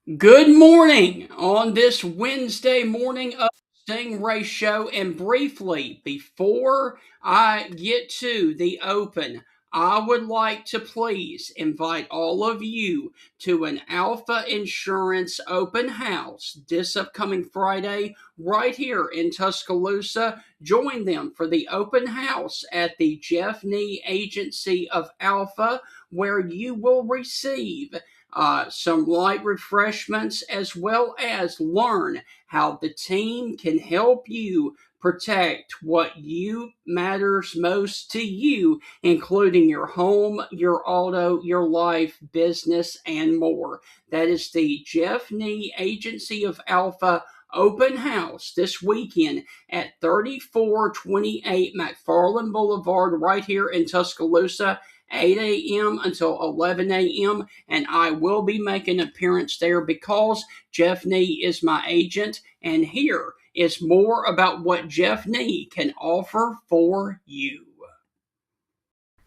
Good morning on this Wednesday morning of Stingray Show. And briefly, before I get to the open, I would like to please invite all of you to an Alpha Insurance open house this upcoming Friday right here in Tuscaloosa. Join them for the open house at the Jeff Nee Agency of Alpha, where you will receive some light refreshments, as well as learn how the team can help you protect what you matters most to you, including your home, your auto, your life, business, and more. That is the Jeff Nee Agency of Alpha open house this weekend at 3428 McFarland Boulevard right here in Tuscaloosa, 8 a.m. until 11 a.m., and I will be making an appearance there because Jeff Nee is my agent, and here is more about what Jeff Nee can offer for you.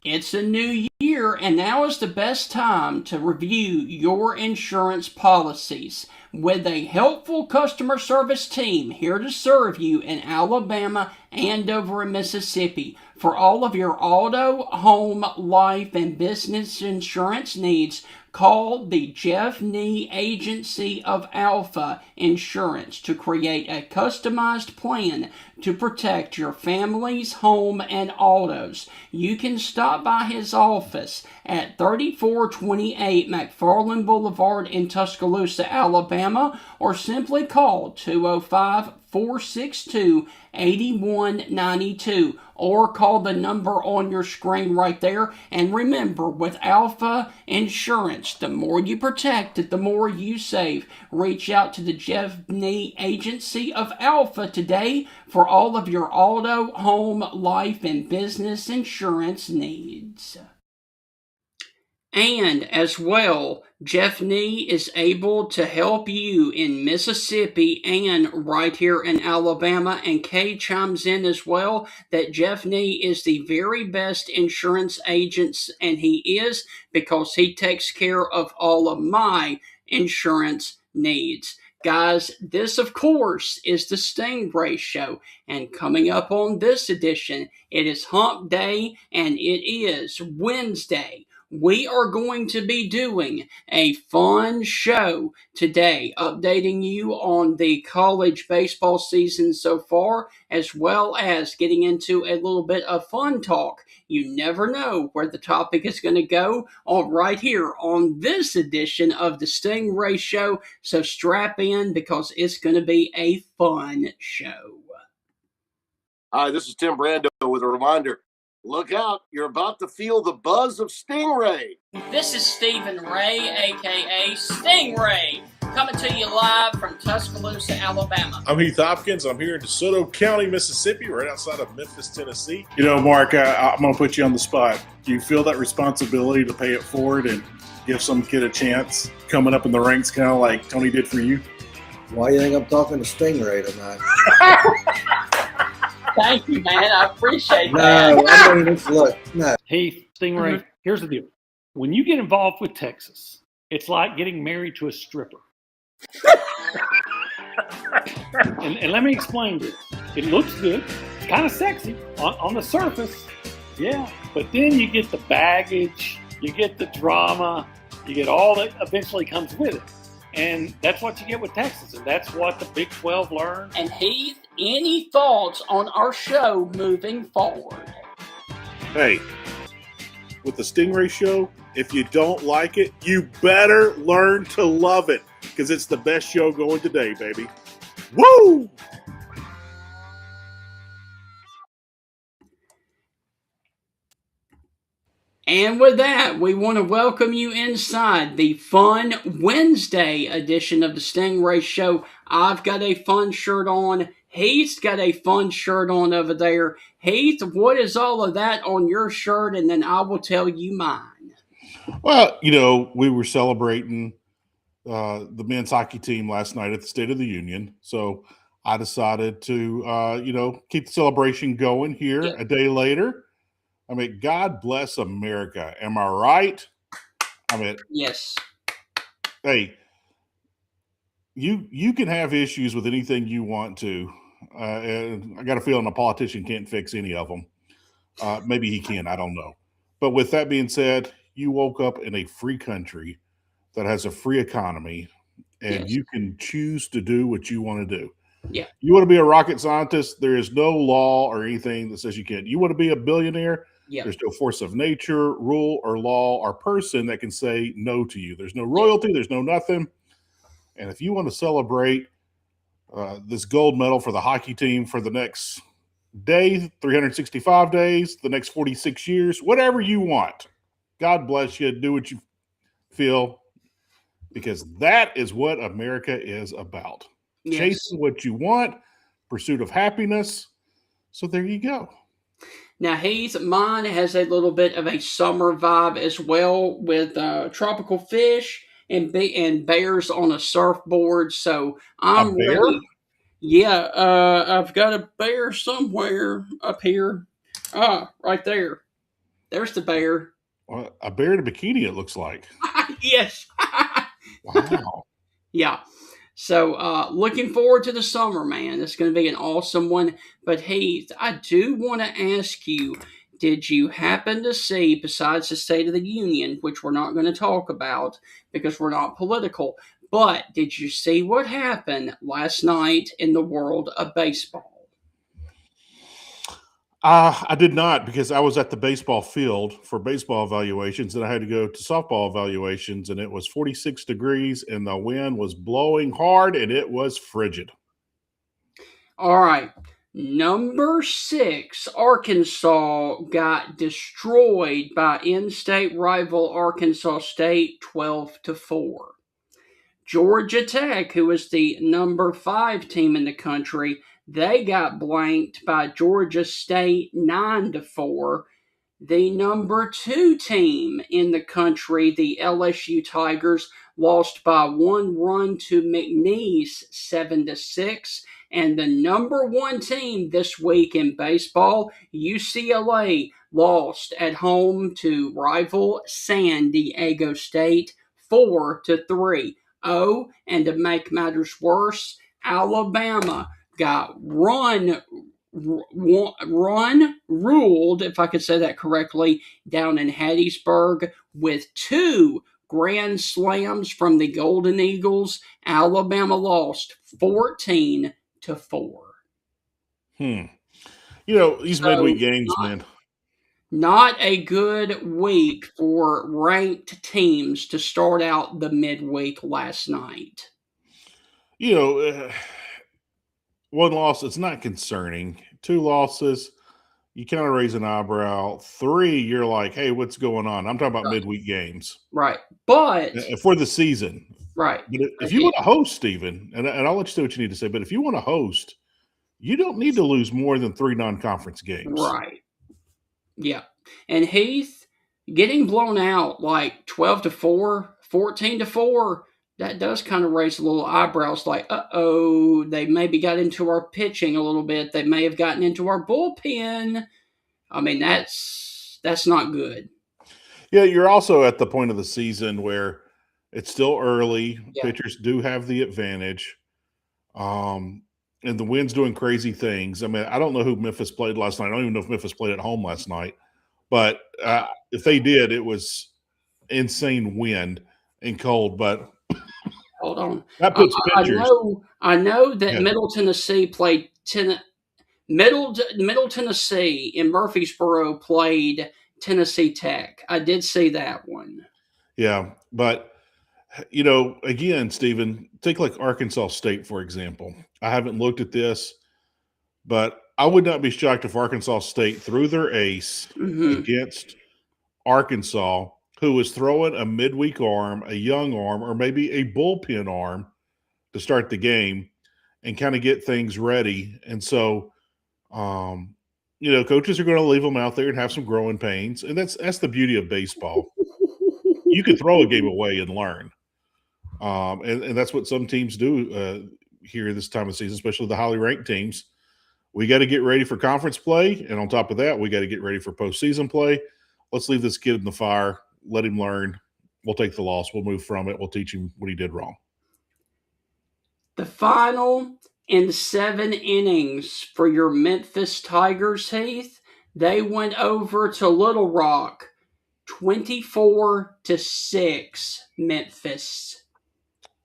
It's a new year, and now is the best time to review your insurance policies. With a helpful customer service team here to serve you in Alabama and over in Mississippi for all of your auto, home, life, and business insurance needs, call the Jeff Nee Agency of Alpha Insurance to create a customized plan to protect your family's home and autos. You can stop by his office at 3428 McFarland Boulevard in Tuscaloosa, Alabama, or simply call 205 462 8192, or call the number on your screen right there. And remember, with Alpha Insurance, the more you protect it, the more you save. Reach out to the Jeff Nee Agency of Alpha today for all of your auto, home, life, and business insurance needs. And as well, Jeff Nee is able to help you in Mississippi and right here in Alabama. And Kay chimes in as well that Jeff Nee is the very best insurance agent, and he is, because he takes care of all of my insurance needs. Guys, this of course is the Stingray Show, and coming up on this edition, it is Hump Day and it is Wednesday. We are going to be doing a fun show today, updating you on the college baseball season so far, as well as getting into a little bit of fun talk. You never know where the topic is going to go on right here on this edition of the Stingray Show. So strap in because it's going to be a fun show. Hi, this is Tim Brando with a reminder. Look out, you're about to feel the buzz of Stingray. This is Stephen Ray, aka Stingray, coming to you live from Tuscaloosa, Alabama. I'm Heath Hopkins. I'm here in DeSoto County, Mississippi, right outside of Memphis, Tennessee. You know, Mark, I'm going to put you on the spot. Do you feel that responsibility to pay it forward and give some kid a chance coming up in the ranks, kind of like Tony did for you? Why do you think I'm talking to Stingray tonight? Thank you, man. I appreciate that. No, I mean, look, no. Hey, Stingray, Here's the deal. When you get involved with Texas, it's like getting married to a stripper. and let me explain this. It looks good. It's kind of sexy on the surface. Yeah. But then you get the baggage, you get the drama, you get all that eventually comes with it. And that's what you get with Texas, and that's what the Big 12 learned. And Heath, any thoughts on our show moving forward? Hey, with the Stingray Show, if you don't like it, you better learn to love it, because it's the best show going today, baby. Woo! And with that, we want to welcome you inside the fun Wednesday edition of the Stingray Show. I've got a fun shirt on. Heath's got a fun shirt on over there. Heath, what is all of that on your shirt? And then I will tell you mine. Well, you know, we were celebrating the men's hockey team last night at the State of the Union. So I decided to, keep the celebration going here a day later. I mean, God bless America. Am I right? I mean, yes. Hey, you can have issues with anything you want to. And I got a feeling a politician can't fix any of them. Maybe he can. I don't know. But with that being said, you woke up in a free country that has a free economy, and Yes. you can choose to do what you want to do. Yeah. You want to be a rocket scientist? There is no law or anything that says you can't. You want to be a billionaire? Yeah. There's no force of nature, rule, or law or person that can say no to you. There's no royalty. There's no nothing. And if you want to celebrate this gold medal for the hockey team for the next day, 365 days, the next 46 years, whatever you want, God bless you. Do what you feel, because that is what America is about. Yes. Chasing what you want, pursuit of happiness. So there you go. Now, mine has a little bit of a summer vibe as well, with tropical fish and bears on a surfboard. So I'm A bear? ready. Yeah, I've got a bear somewhere up here. Right there. There's the bear. Well, a bear in a bikini, it looks like. Yes. Wow. Yeah. So looking forward to the summer, man. It's going to be an awesome one. But Heath, I do want to ask you, did you happen to see, besides the State of the Union, which we're not going to talk about because we're not political, but did you see what happened last night in the world of baseball? I did not, because I was at the baseball field for baseball evaluations, and I had to go to softball evaluations, and it was 46 degrees, and the wind was blowing hard, and it was frigid. All right. Number 6, Arkansas got destroyed by in-state rival Arkansas State 12-4. Georgia Tech, who is the number 5 team in the country, they got blanked by Georgia State 9-4. The number 2 team in the country, the LSU Tigers, lost by 1 run to McNeese 7-6. And the number 1 team this week in baseball, UCLA, lost at home to rival San Diego State 4-3. Oh, and to make matters worse, Alabama got run ruled, if I could say that correctly, down in Hattiesburg with 2 grand slams from the Golden Eagles. Alabama lost 14-4. You know, these midweek games, man. Not a good week for ranked teams to start out the midweek last night. You know, 1 loss, it's not concerning. 2 losses, you kind of raise an eyebrow. 3, you're like, hey, what's going on? I'm talking about midweek games. Right. But for the season. Right. But if you want to host, Stephen, and I'll let you say what you need to say, but if you want to host, you don't need to lose more than 3 non-conference games. Right. Yeah. And Heath, getting blown out like 12-4, 14-4, that does kind of raise a little eyebrows, like, uh-oh, they maybe got into our pitching a little bit. They may have gotten into our bullpen. I mean, that's not good. Yeah, you're also at the point of the season where it's still early. Yeah. Pitchers do have the advantage. And the wind's doing crazy things. I mean, I don't know who Memphis played last night. I don't even know if Memphis played at home last night. But if they did, it was insane wind and cold. But hold on, that puts pitchers. I know that Middle Tennessee played Middle Tennessee in Murfreesboro played Tennessee Tech. I did see that one. Yeah, but you know, again, Stephen, take like Arkansas State, for example. I haven't looked at this, but I would not be shocked if Arkansas State threw their ace against Arkansas, who was throwing a midweek arm, a young arm, or maybe a bullpen arm to start the game and kind of get things ready. And so, you know, coaches are going to leave them out there and have some growing pains. And that's the beauty of baseball. You can throw a game away and learn. And that's what some teams do here this time of season, especially the highly ranked teams. We got to get ready for conference play. And on top of that, we got to get ready for postseason play. Let's leave this kid in the fire. Let him learn. We'll take the loss. We'll move from it. We'll teach him what he did wrong. The final in 7 innings for your Memphis Tigers, Heath, they went over to Little Rock 24-6 Memphis.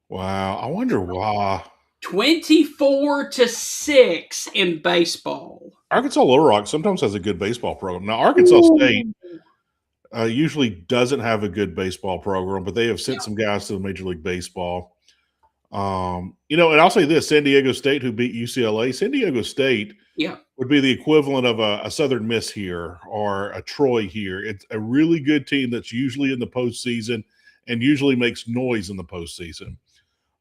Wow. I wonder why. 24-6 in baseball. Arkansas Little Rock sometimes has a good baseball program. Now, Arkansas State usually doesn't have a good baseball program, but they have sent some guys to the Major League Baseball. And I'll say this: San Diego State, who beat UCLA, San Diego State would be the equivalent of a Southern Miss here or a Troy here. It's a really good team that's usually in the postseason and usually makes noise in the postseason.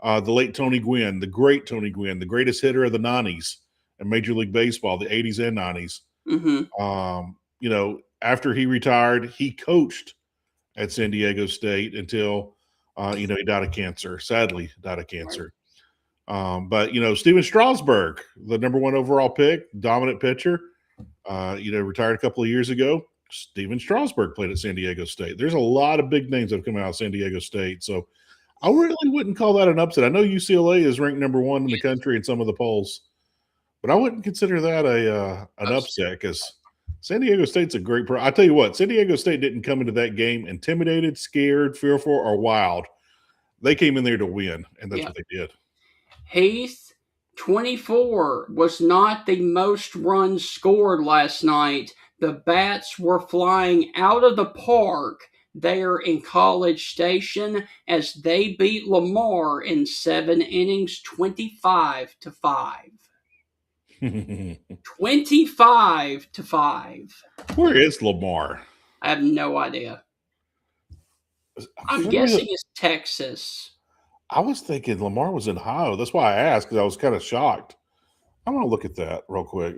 The late Tony Gwynn, the great Tony Gwynn, the greatest hitter of the 90s in Major League Baseball, the 80s and 90s. After he retired, he coached at San Diego State until he died of cancer. Sadly, died of cancer. But Steven Strasburg, the number 1 overall pick, dominant pitcher, retired a couple of years ago. Steven Strasburg played at San Diego State. There's a lot of big names that have come out of San Diego State. So I really wouldn't call that an upset. I know UCLA is ranked number 1 in the country in some of the polls, but I wouldn't consider that an upset because San Diego State's a great I tell you what, San Diego State didn't come into that game intimidated, scared, fearful, or wild. They came in there to win, and that's what they did. Heath, 24 was not the most runs scored last night. The bats were flying out of the park there in College Station as they beat Lamar in 7 innings, 25-5. 25-5. Where is Lamar? I have no idea. I'm guessing it's Texas. I was thinking Lamar was in Ohio. That's why I asked, because I was kind of shocked. I'm going to look at that real quick.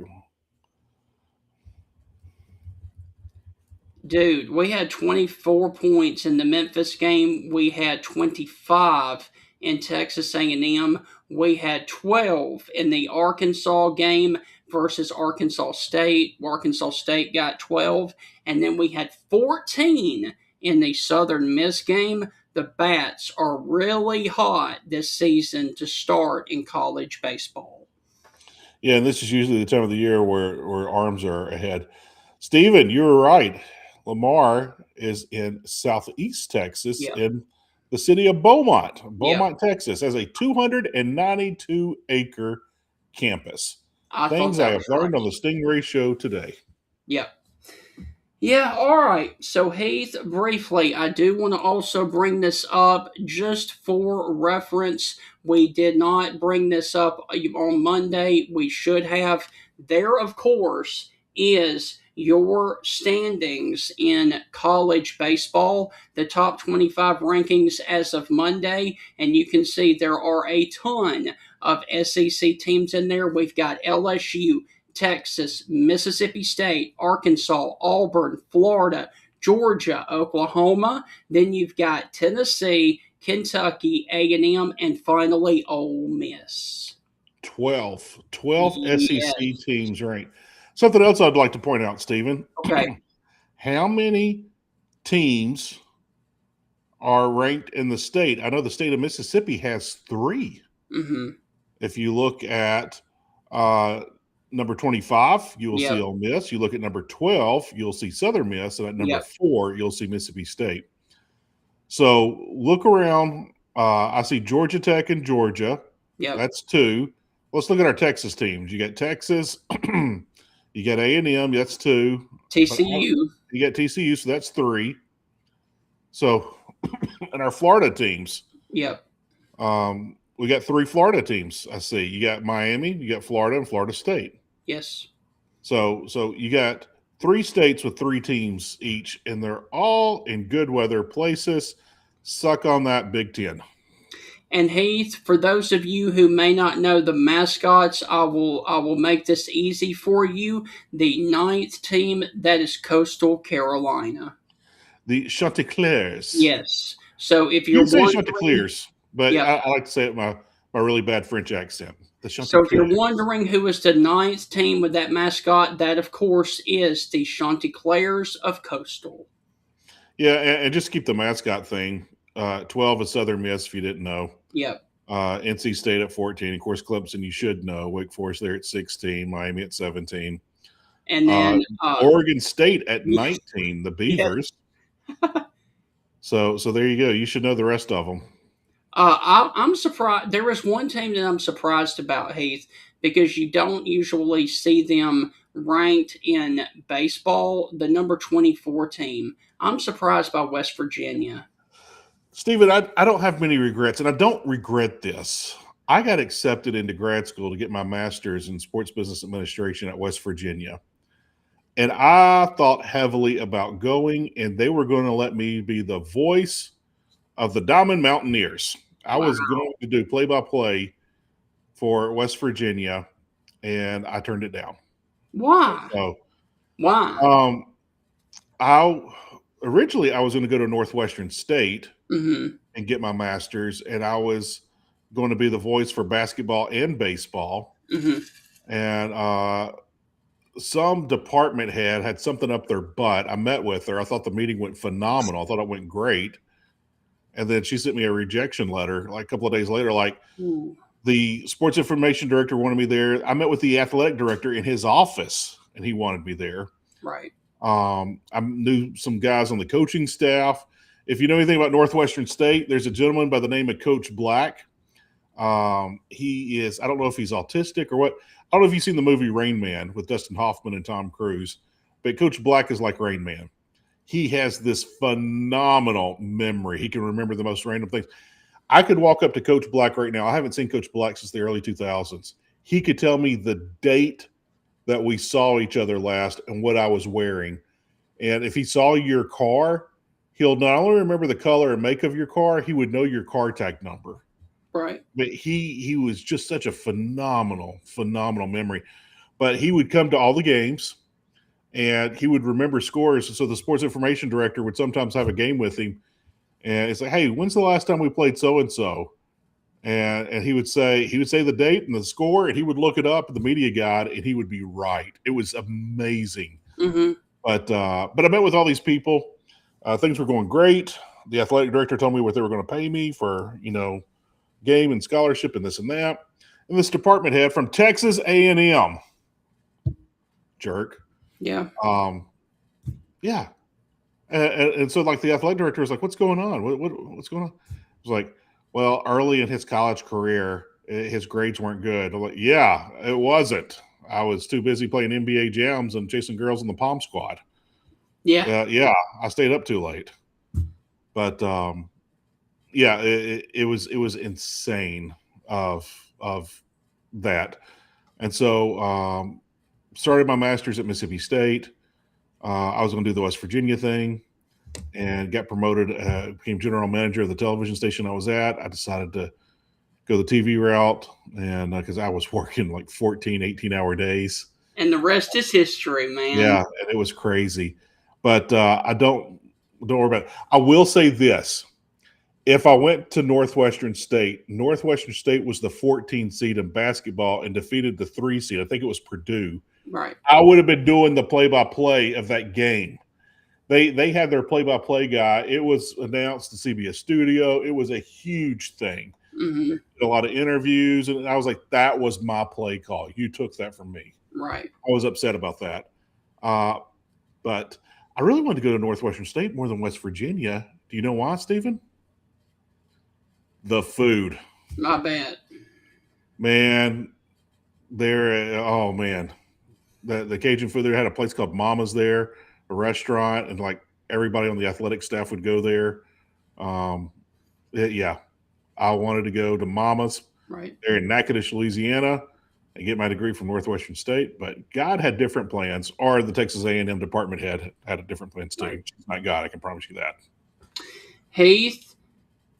Dude, we had 24 points in the Memphis game. We had 25 in Texas A&M. We had 12 in the Arkansas game versus Arkansas State. Arkansas State got 12. And then we had 14 in the Southern Miss game. The bats are really hot this season to start in college baseball. Yeah, and this is usually the time of the year where arms are ahead. Steven, you were right. Lamar is in southeast Texas in the city of Beaumont, Texas, has a 292-acre campus. Things I have learned on the Stingray Show today. Yeah, all right. So, Heath, briefly, I do want to also bring this up just for reference. We did not bring this up on Monday. We should have. There, of course, is your standings in college baseball, the top 25 rankings as of Monday, and you can see there are a ton of SEC teams in there. We've got LSU, Texas, Mississippi State, Arkansas, Auburn, Florida, Georgia, Oklahoma. Then you've got Tennessee, Kentucky, A&M, and finally Ole Miss. 12 SEC teams ranked. Something else I'd like to point out, Stephen. Okay. How many teams are ranked in the state? I know the state of Mississippi has 3. Mm-hmm. If you look at number 25, you will see Ole Miss. You look at number 12, you'll see Southern Miss. And at number 4, you'll see Mississippi State. So look around. I see Georgia Tech and Georgia. That's 2. Let's look at our Texas teams. You got Texas. You got A&M. That's 2. TCU. You got TCU, so that's 3. So, and our Florida teams. We got 3 Florida teams. I see. You got Miami, you got Florida, and Florida State. Yes. So you got 3 states with 3 teams each, and they're all in good weather places. Suck on that, Big Ten. And Heath, for those of you who may not know the mascots, I will make this easy for you. The 9th team, that is Coastal Carolina. The Chanticleers. Yes. So if you're say Chanticleers, but I like to say it with my really bad French accent. So if you're wondering who is the 9th team with that mascot, that of course is the Chanticleers of Coastal. Yeah, and just keep the mascot thing. 12 is Southern Miss, if you didn't know. NC State at 14. Of course, Clemson, you should know. Wake Forest there at 16. Miami at 17. And then Oregon State at 19. The yeah. Beavers. So there you go. You should know the rest of them. I'm surprised. There is one team that I'm surprised about, Heath, because you don't usually see them ranked in baseball. The number 24 team. I'm surprised by West Virginia. Stephen, I don't have many regrets, and I don't regret this. I got accepted into grad school to get my master's in sports business administration at West Virginia. And I thought heavily about going, and they were going to let me be the voice of the Diamond Mountaineers. I was going to do play-by-play for West Virginia, and I turned it down. Why? So, why? Originally I was going to go to Northwestern State and get my master's, and I was going to be the voice for basketball and baseball. And some department head had something up their butt. I met with her. I thought the meeting went phenomenal. I thought it went great. And then she sent me a rejection letter like a couple of days later, like, the sports information director wanted me there. I met with the athletic director in his office, and he wanted me there. Right. I knew some guys on the coaching staff. If you know anything about Northwestern State, there's a gentleman by the name of Coach Black. He is, I don't know if he's autistic or what. I don't know if you've seen the movie Rain Man with Dustin Hoffman and Tom Cruise, but Coach Black is like Rain Man. He has this phenomenal memory. He can remember the most random things. I could walk up to Coach Black right now. I haven't seen Coach Black since the early 2000s. He could tell me the date that we saw each other last and what I was wearing. And if he saw your car, he'll not only remember the color and make of your car, he would know your car tag number. Right. But he was just such a phenomenal memory. But he would come to all the games, and he would remember scores. So the sports information director would sometimes have a game with him, and it's like, hey, when's the last time we played so-and-so? And he would say the date and the score, and he would look it up in the media guide, and he would be right. It was amazing. But I met with all these people. Things were going great. The athletic director told me what they were going to pay me for, game and scholarship and this and that. And this department head from Texas A&M, jerk. Yeah. Yeah. And so like the athletic director was like, what's going on? What's going on? I was like, well, early in his college career, his grades weren't good. I'm like, yeah, it wasn't. I was too busy playing NBA jams and chasing girls in the Palm Squad. Yeah. Yeah. I stayed up too late. But yeah, it was insane of that. And so started my master's at Mississippi State. I was going to do the West Virginia thing and got promoted, became general manager of the television station I was at. I decided to go the TV route, and because I was working like 14, 18-hour days. And the rest is history, man. Yeah, and it was crazy. But I don't worry about it. I will say this. If I went to Northwestern State was the 14th seed in basketball and defeated the 3 seed. I think it was Purdue. Right. I would have been doing the play-by-play of that game. They had their play-by-play guy. It was announced to CBS Studio. It was a huge thing. A lot of interviews, and I was like, that was my play call. You took that from me. Right. I was upset about that. But I really wanted to go to Northwestern State more than West Virginia. Do you know why, Stephen? The food. My bad. Man, oh man. The Cajun food, they had a place called Mama's there, a restaurant, and like everybody on the athletic staff would go there. Yeah, I wanted to go to Mama's there in Natchitoches, Louisiana, and get my degree from Northwestern State. But God had different plans, or the Texas A&M department head had a different plans too. Right. She's not God, I can promise you that. Heath,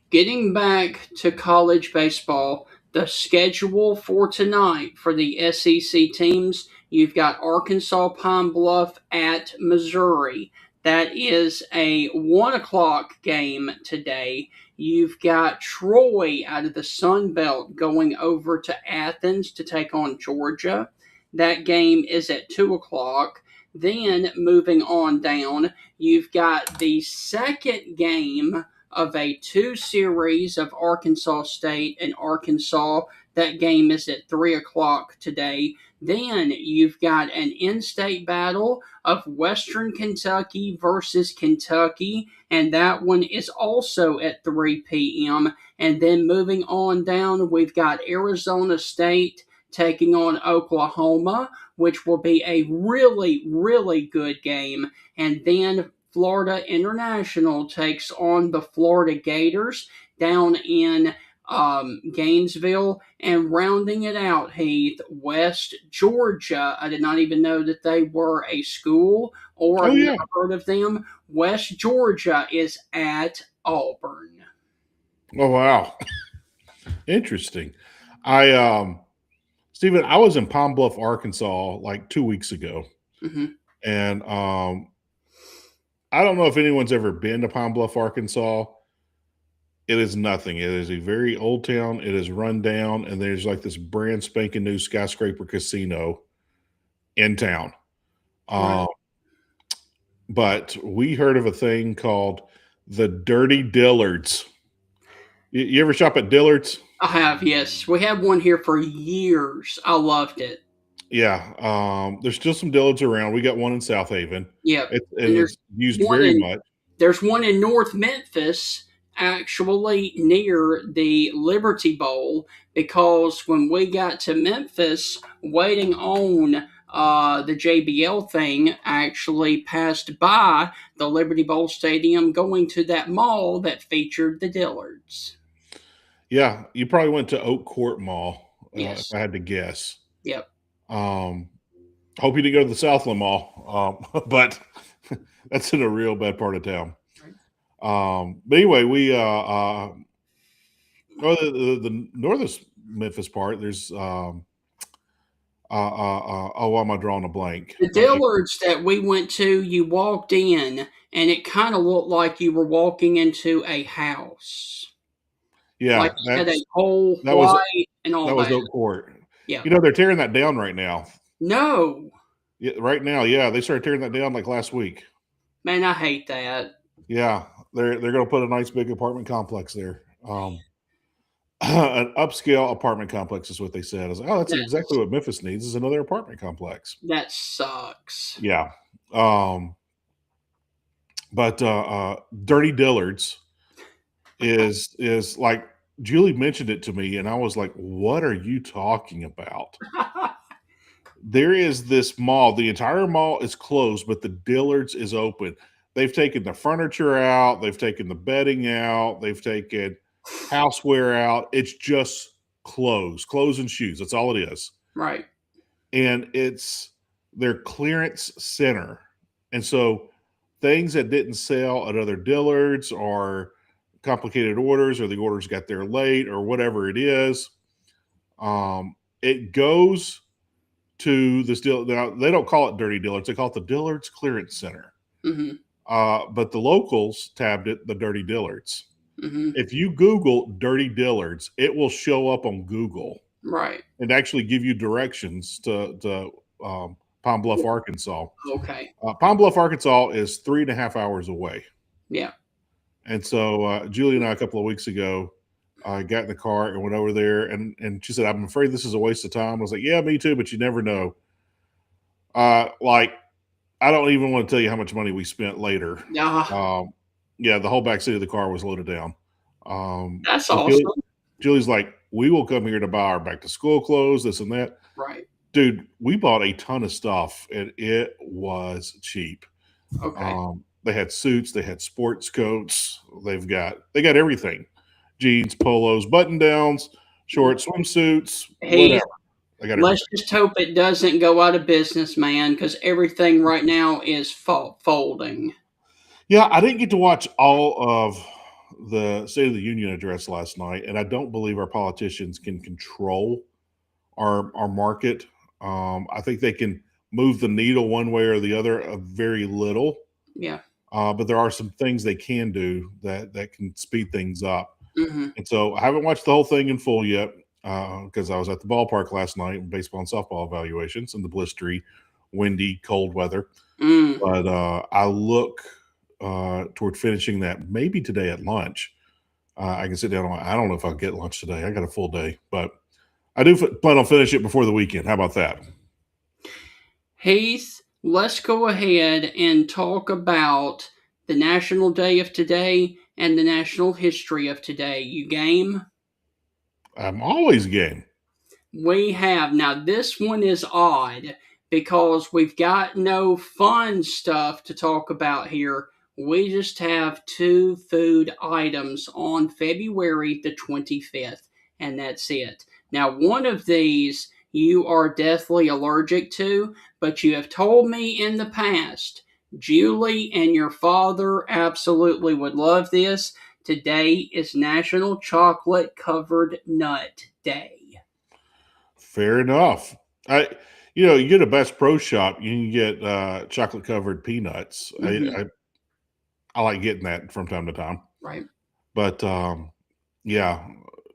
getting back to college baseball, the schedule for tonight for the SEC teams, you've got Arkansas Pine Bluff at Missouri. That is a 1 o'clock game today. You've got Troy out of the Sun Belt going over to Athens to take on Georgia. That game is at 2 o'clock. Then moving on down, you've got the second game of a 2 series of Arkansas State and Arkansas. That game is at 3 o'clock today. Then you've got an in-state battle of Western Kentucky versus Kentucky, and that one is also at 3 p.m. And then moving on down, we've got Arizona State taking on Oklahoma, which will be a really, really good game. And then Florida International takes on the Florida Gators down in Gainesville, and rounding it out, Heath, West Georgia. I did not even know that they were a school, or Oh I've yeah. never heard of them. West Georgia is at Auburn. Oh wow. Interesting. Stephen, I was in Palm Bluff, Arkansas like 2 weeks ago. Mm-hmm. And I don't know if anyone's ever been to Palm Bluff, Arkansas. It is nothing. It is a very old town. It is run down, and there's like this brand spanking new skyscraper casino in town. Right. But we heard of a thing called the Dirty Dillards. You ever shop at Dillard's? I have, yes. We had one here for years. I loved it. Yeah. There's still some Dillards around. We got one in South Haven. Yep. It's used one very in- much. There's one in North Memphis, actually near the Liberty Bowl, because when we got to Memphis, waiting on the JBL thing, I actually passed by the Liberty Bowl Stadium going to that mall that featured the Dillards. Yeah, you probably went to Oak Court Mall, Yes. if I had to guess. Yep. Hope you didn't go to the Southland Mall, but that's in a real bad part of town. But anyway, we the northern Memphis part. There's why am I drawing a blank? The Dillards that we went to, you walked in, and it kind of looked like you were walking into a house. Yeah, like it had a whole white and all that was Oak Court. Yeah. You know, they're tearing that down right now. No. Yeah, right now, yeah, they started tearing that down like last week. Man, I hate that. Yeah, they're going to put a nice big apartment complex there. An upscale apartment complex is what they said. I was like, oh, that's exactly what Memphis needs, is another apartment complex. That sucks. Yeah. But Dirty Dillards is like, Julie mentioned it to me, and I was like, what are you talking about? There is this mall. The entire mall is closed, but the Dillards is open. They've taken the furniture out. They've taken the bedding out. They've taken houseware out. It's just clothes and shoes. That's all it is. Right. And it's their clearance center. And so things that didn't sell at other Dillards or complicated orders, or the orders got there late, or whatever it is, it goes to this deal. Now, they don't call it Dirty Dillards. They call it the Dillards Clearance Center. Mm-hmm. But the locals tabbed it the Dirty Dillards. Mm-hmm. If you Google Dirty Dillards, it will show up on Google. Right. And actually give you directions to Palm Bluff, Arkansas. Okay. Palm Bluff, Arkansas is 3.5 hours away. Yeah. And so Julie and I, a couple of weeks ago, got in the car and went over there. And she said, I'm afraid this is a waste of time. I was like, yeah, me too, but you never know. I don't even want to tell you how much money we spent later. Yeah, the whole back seat of the car was loaded down. That's so awesome. Julie's like, we will come here to buy our back to school clothes, this and that. Right. Dude, we bought a ton of stuff, and it was cheap. Okay. They had suits, they had sports coats, they got everything. Jeans, polos, button downs, short swimsuits, whatever. Let's just hope it doesn't go out of business, man, because everything right now is folding. Yeah, I didn't get to watch all of the State of the Union address last night, and I don't believe our politicians can control our market. I think they can move the needle one way or the other very little. Yeah. But there are some things they can do that can speed things up. Mm-hmm. And so I haven't watched the whole thing in full yet because I was at the ballpark last night in baseball and softball evaluations in the blistery, windy, cold weather. Mm. But I look toward finishing that maybe today at lunch. I can sit down on. I don't know if I'll get lunch today. I got a full day, but I do plan on finishing it before the weekend. How about that? Heath, let's go ahead and talk about the National Day of today and the National History of today. You game? I'm always game. We have. Now, this one is odd because we've got no fun stuff to talk about here. We just have 2 food items on February the 25th, and that's it. Now, one of these you are deathly allergic to, but you have told me in the past, Julie and your father absolutely would love this. Today is National Chocolate Covered Nut Day. Fair enough. You get a Bass Pro Shop, you can get chocolate covered peanuts. Mm-hmm. I like getting that from time to time. Right. But yeah,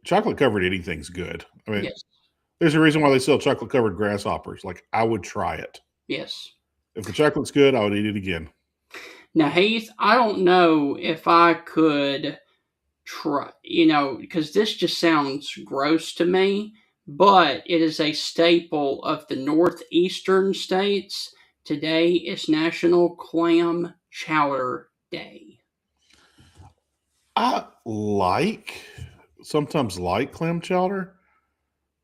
chocolate covered anything's good. I mean, Yes. there's a reason why they sell chocolate covered grasshoppers. Like, I would try it. Yes. If the chocolate's good, I would eat it again. Now, Heath, I don't know if I could try, because this just sounds gross to me, but it is a staple of the northeastern states. Today is National Clam Chowder Day. I sometimes like clam chowder.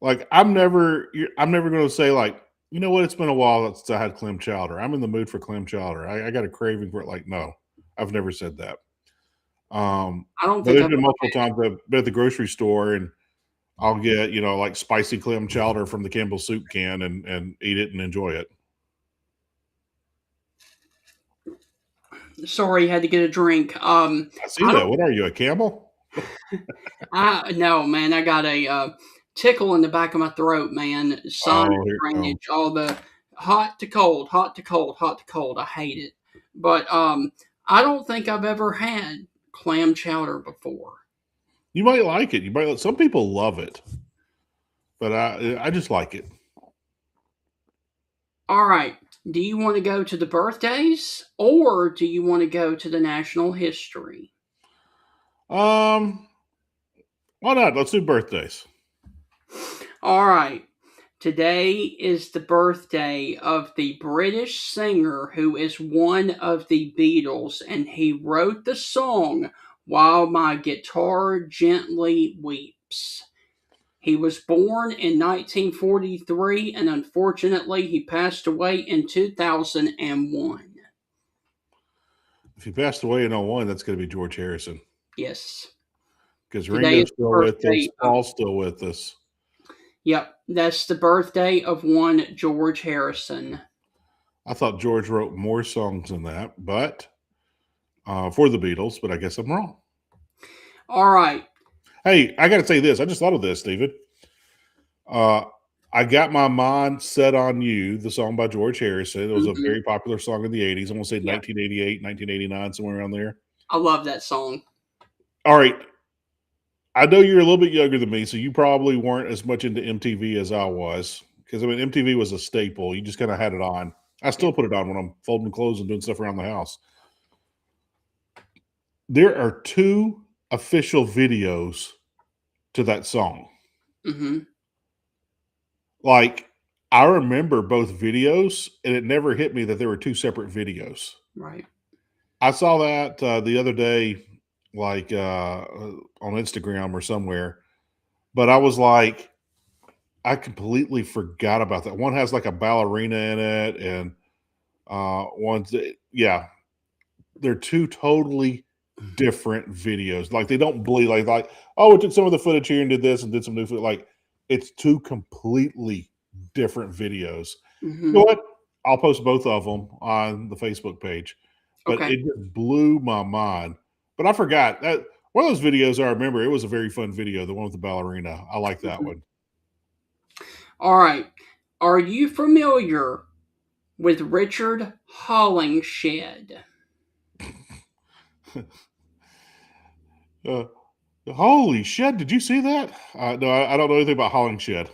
Like, I'm never going to say, like, you know what, it's been a while since I had clam chowder. I'm in the mood for clam chowder. I got a craving for it. Like, no, I've never said that. I don't But think there's I've been multiple times I've been at the grocery store and I'll get, like spicy clam chowder from the Campbell's soup can and eat it and enjoy it. Sorry, had to get a drink. I see that. What are you, a camel? No, man, I got a tickle in the back of my throat, man. Sinus drainage, all the hot to cold, hot to cold, hot to cold. I hate it. But I don't think I've ever had clam chowder before. You might like it. Some people love it, but I just like it. All right. Do you want to go to the birthdays or do you want to go to the national history? Why not? Let's do birthdays. All right. Today is the birthday of the British singer who is one of the Beatles, and he wrote the song While My Guitar Gently Weeps. He was born in 1943, and unfortunately, he passed away in 2001. If he passed away in 2001, that's going to be George Harrison. Yes. Because Ringo's still with us, Paul's still with us. Yep, that's the birthday of one George Harrison. I thought George wrote more songs than that, but for the Beatles, but I guess I'm wrong. All right. Hey, I got to say this. I just thought of this, Stephen. I got my mind set on you, the song by George Harrison. It was a very popular song in the 80s. I'm going to say 1988, 1989, somewhere around there. I love that song. All right. I know you're a little bit younger than me, so you probably weren't as much into MTV as I was. Because, MTV was a staple. You just kind of had it on. I still put it on when I'm folding clothes and doing stuff around the house. There are 2 official videos to that song. Mm-hmm. Like, I remember both videos, and it never hit me that there were 2 separate videos. Right. I saw that the other day, like on Instagram or somewhere, but I was like, I completely forgot about that. One has like a ballerina in it, and they're 2 totally different videos. Like, they don't bleed like oh, we took some of the footage here and did this and did some new footage. Like, it's 2 completely different videos. Mm-hmm. You know what? I'll post both of them on the Facebook page. But It just blew my mind. But I forgot that one of those videos. I remember it was a very fun video. The one with the ballerina. I like that one. All right. Are you familiar with Richard Hollingshed? Holy shit! Did you see that? No, I don't know anything about Hollingshed.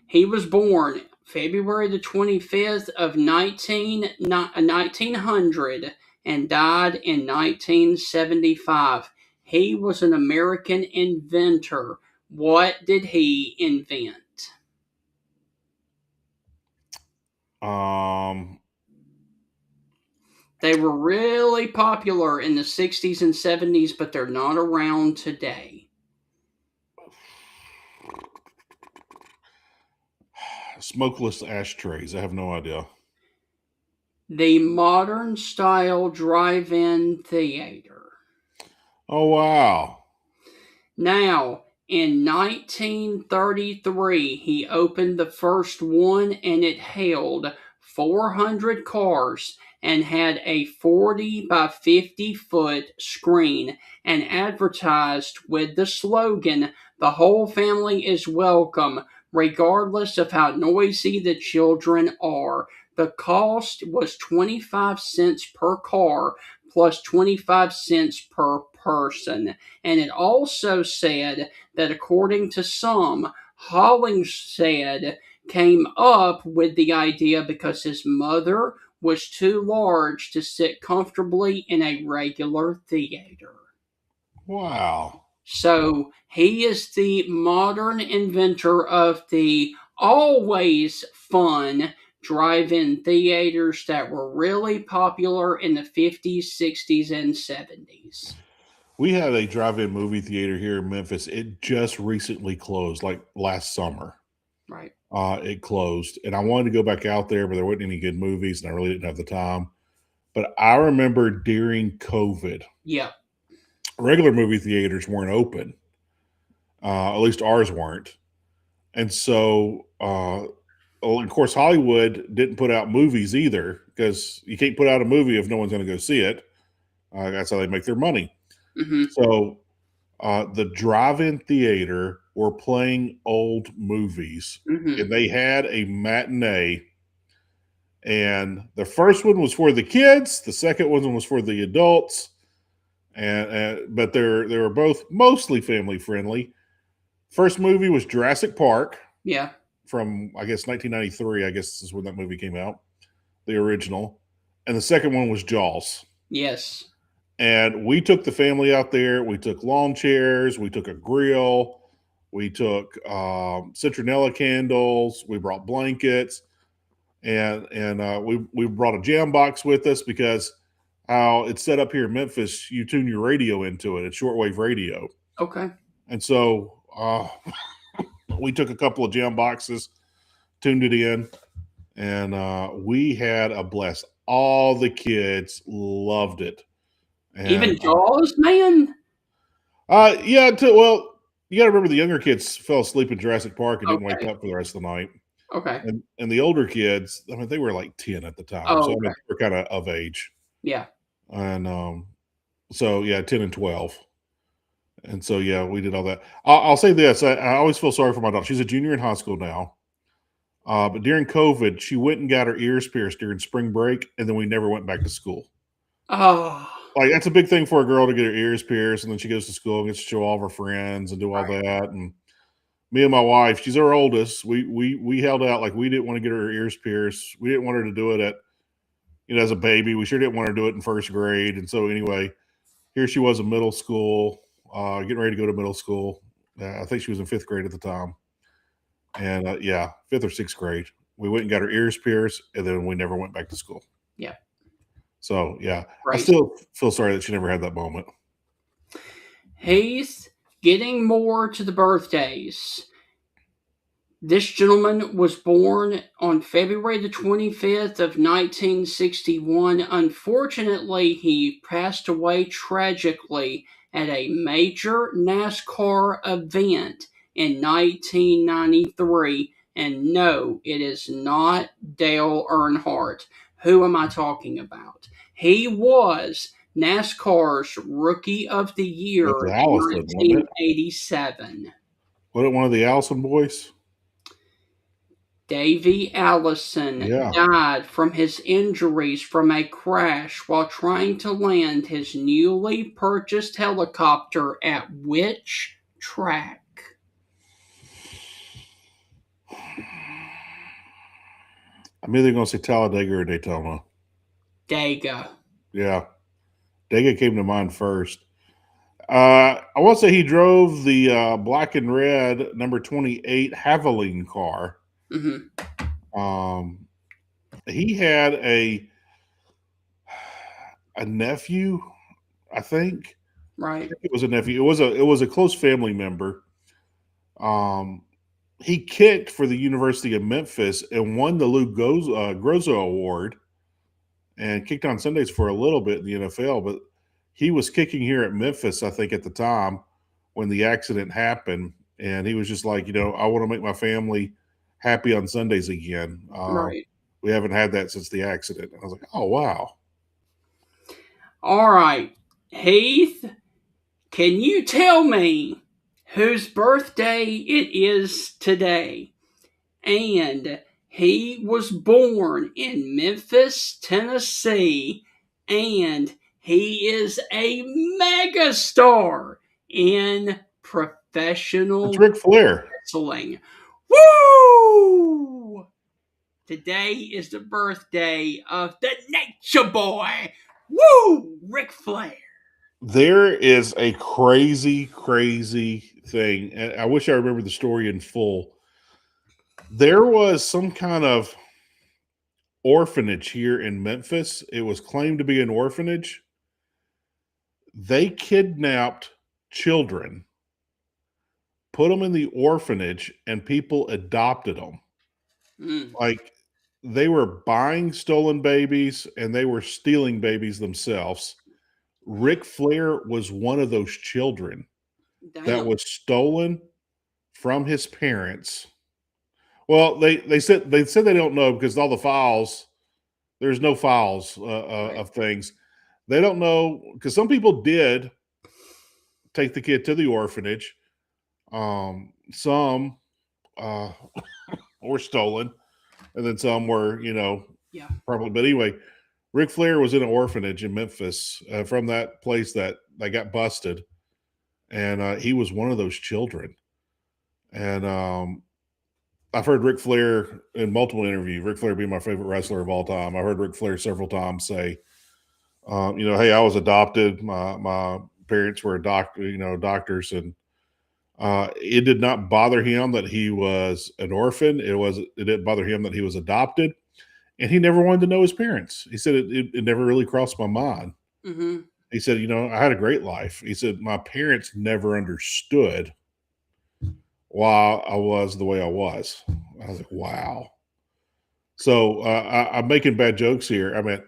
He was born February the 25th of 1900 and died in 1975. He was an American inventor. What did he invent? They were really popular in the 60s and 70s, but they're not around today. Smokeless ashtrays. I have no idea. The modern style drive-in theater. Oh, wow. Now, in 1933, he opened the first one, and it held 400 cars and had a 40 by 50 foot screen and advertised with the slogan, "The whole family is welcome, regardless of how noisy the children are." The cost was 25 cents per car plus 25 cents per person. And it also said that, according to some, Hollingshead came up with the idea because his mother was too large to sit comfortably in a regular theater. Wow. So he is the modern inventor of the always fun drive-in theaters that were really popular in the 50s, 60s, and 70s. We had a drive-in movie theater here in Memphis. It just recently closed, like last summer. Right. It closed, and I wanted to go back out there, but there wasn't any good movies, and I really didn't have the time. But I remember during COVID, Yeah. regular movie theaters weren't open. At least ours weren't. And so, of course, Hollywood didn't put out movies either, because you can't put out a movie if no one's going to go see it. That's how they make their money. Mm-hmm. So the drive-in theater were playing old movies, Mm-hmm. and they had a matinee. And the first one was for the kids. The second one was for the adults. But they were both mostly family friendly. First movie was Jurassic Park. Yeah. From, I guess, 1993. I guess is when that movie came out, the original. And the second one was Jaws. Yes. And we took the family out there. We took lawn chairs. We took a grill. We took citronella candles. We brought blankets, and we brought a jam box with us, because how it's set up here in Memphis, you tune your radio into it. It's shortwave radio. Okay. And so we took a couple of jam boxes, tuned it in, and we had a blast. All the kids loved it. And, even Jaws, man? Yeah, well, you got to remember the younger kids fell asleep in Jurassic Park and didn't wake Okay. up for the rest of the night. Okay. And the older kids, I mean, they were like 10 at the time. Oh, so I mean, okay. they were kind of age. Yeah. And so, yeah, 10 and 12. And so, yeah, we did all that. I'll say this. I always feel sorry for my daughter. She's a junior in high school now. But during COVID, she went and got her ears pierced during spring break, and then we never went back to school. Oh. Like, that's a big thing for a girl to get her ears pierced, and then she goes to school and gets to show all of her friends and do all that. And me and my wife, she's our oldest, we held out. Like, we didn't want to get her ears pierced. We didn't want her to do it as a baby. We sure didn't want her to do it in first grade. And so anyway, here she was in middle school, getting ready to go to middle school. I think she was in fifth grade at the time. And fifth or sixth grade. We went and got her ears pierced, and then we never went back to school. Yeah. So, yeah, Right. I still feel sorry that she never had that moment. Heath, getting more to the birthdays. This gentleman was born on February the 25th of 1961. Unfortunately, he passed away tragically at a major NASCAR event in 1993. And no, it is not Dale Earnhardt. Who am I talking about? He was NASCAR's Rookie of the Year in With Allison, wasn't it? 1987. Was it one of the Allison boys? Davey Allison died from his injuries from a crash while trying to land his newly purchased helicopter at which track? I'm either going to say Talladega or Daytona. Dago. Yeah. Dega came to mind first. I want to say he drove the black and red number 28 Haviline car. Um, he had a nephew, I think. Right. It was a nephew. It was a close family member. He kicked for the University of Memphis and won the Lou Grozo Award, and kicked on Sundays for a little bit in the NFL. But he was kicking here at Memphis, I think, at the time when the accident happened, and he was just like, I want to make my family happy on Sundays again. Right. We haven't had that since the accident. I was like, oh wow. All right, Heath, can you tell me whose birthday it is today? And he was born in Memphis, Tennessee, and he is a megastar in professional It's Ric Flair. wrestling. Woo! Today is the birthday of the Nature Boy. Woo! Ric Flair. There is a crazy, crazy thing. And I wish I remember the story in full. There was some kind of orphanage here in Memphis. It was claimed to be an orphanage. They kidnapped children, put them in the orphanage, and people adopted them. Like, they were buying stolen babies and they were stealing babies themselves. Ric Flair was one of those children that was stolen from his parents. Well, they said they don't know because all the files, there's no files of things. They don't know because some people did take the kid to the orphanage. Some were stolen, and then some were, probably. But anyway, Ric Flair was in an orphanage in Memphis from that place that they got busted, and he was one of those children. And I've heard Ric Flair in multiple interviews. Ric Flair being my favorite wrestler of all time. I've heard Ric Flair several times say, hey, I was adopted. My parents were doctors, and it did not bother him that he was an orphan. It didn't bother him that he was adopted, and he never wanted to know his parents. He said it never really crossed my mind. He said, I had a great life. He said my parents never understood why I was the way I was. I was like, wow. So I'm making bad jokes here. I mean,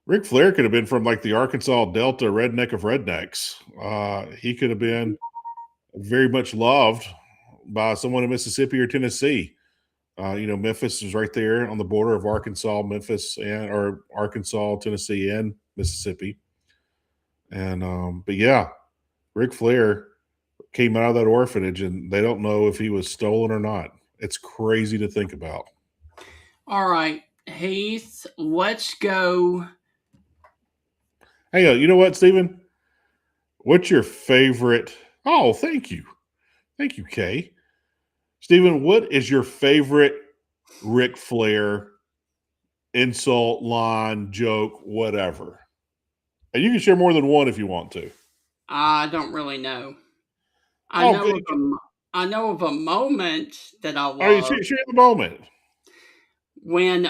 Ric Flair could have been from like the Arkansas Delta redneck of rednecks. He could have been very much loved by someone in Mississippi or Tennessee. Memphis is right there on the border of Arkansas, Arkansas, Tennessee, and Mississippi. And but yeah, Ric Flair came out of that orphanage, and they don't know if he was stolen or not. It's crazy to think about. All right, Heath, let's go. Hey, you know what, Stephen? What's your favorite? Oh, thank you. Thank you, Kay. Stephen, what is your favorite Ric Flair insult, line, joke, whatever? And you can share more than one if you want to. I don't really know. I know of a moment that I love. All right, share the moment. When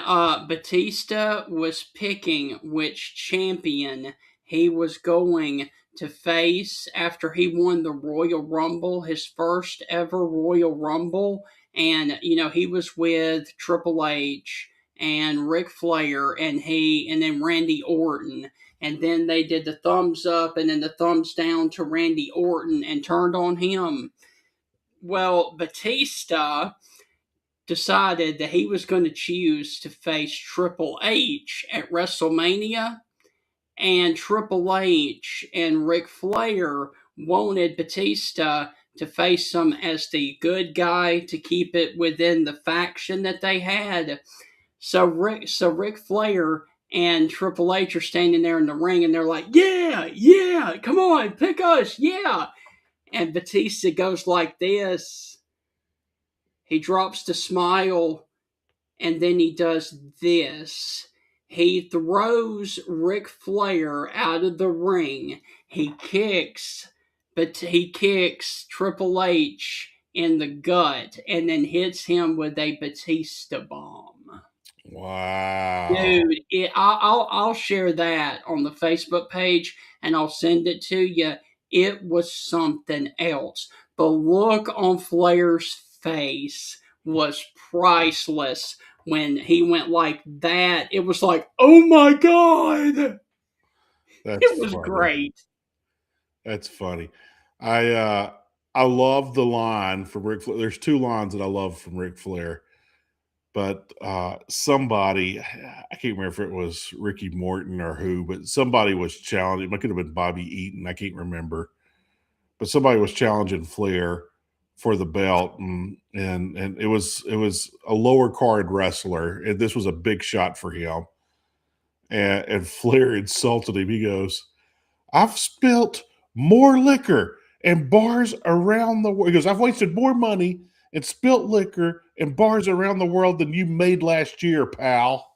Batista was picking which champion he was going to face after he won the Royal Rumble, his first ever Royal Rumble. And, he was with Triple H and Ric Flair and then Randy Orton. And then they did the thumbs up and then the thumbs down to Randy Orton and turned on him. Well, Batista decided that he was going to choose to face Triple H at WrestleMania. And Triple H and Ric Flair wanted Batista to face him as the good guy to keep it within the faction that they had. So Ric Flair and Triple H are standing there in the ring, and they're like, yeah, come on, pick us, yeah. And Batista goes like this. He drops the smile, and then he does this. He throws Ric Flair out of the ring. He kicks Triple H in the gut and then hits him with a Batista bomb. Wow. Dude, I'll share that on the Facebook page and I'll send it to you. It was something else. The look on Flair's face was priceless when he went like that. It was like, oh my God. That's It was funny. great. That's funny. I love the line from Ric Flair. There's two lines that I love from Ric Flair. But somebody, I can't remember if it was Ricky Morton or who, but somebody was challenging. It could have been Bobby Eaton. I can't remember. But somebody was challenging Flair for the belt, and it was a lower card wrestler, and this was a big shot for him. And Flair insulted him. He goes, "I've spilt more liquor in bars around the world." He goes, "I've wasted more money and spilt liquor in bars around the world than you made last year, pal."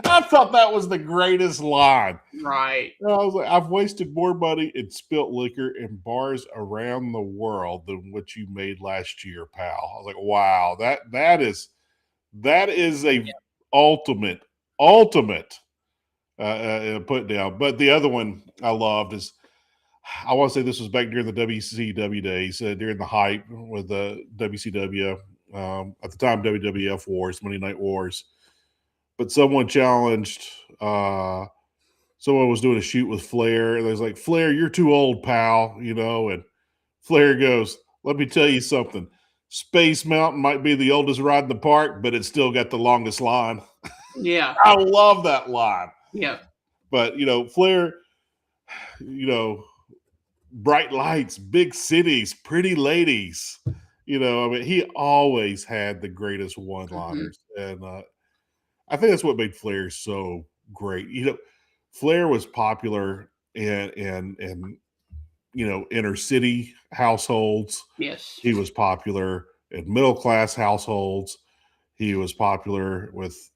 I thought that was the greatest line. Right. I was like, "I've wasted more money and spilt liquor in bars around the world than what you made last year, pal." I was like, "Wow, that is a ultimate put down." But the other one I loved is, I want to say this was back during the WCW days, during the hype with the WCW, at the time WWF Wars, Monday Night Wars. But someone challenged, someone was doing a shoot with Flair, and they was like, "Flair, you're too old, pal," and Flair goes, "Let me tell you something. Space Mountain might be the oldest ride in the park, but it's still got the longest line." Yeah. I love that line. Yeah. But, Flair, bright lights, big cities, pretty ladies. He always had the greatest one-liners. And I think that's what made Flair so great. Flair was popular in inner city households. Yes. He was popular in middle-class households. He was popular with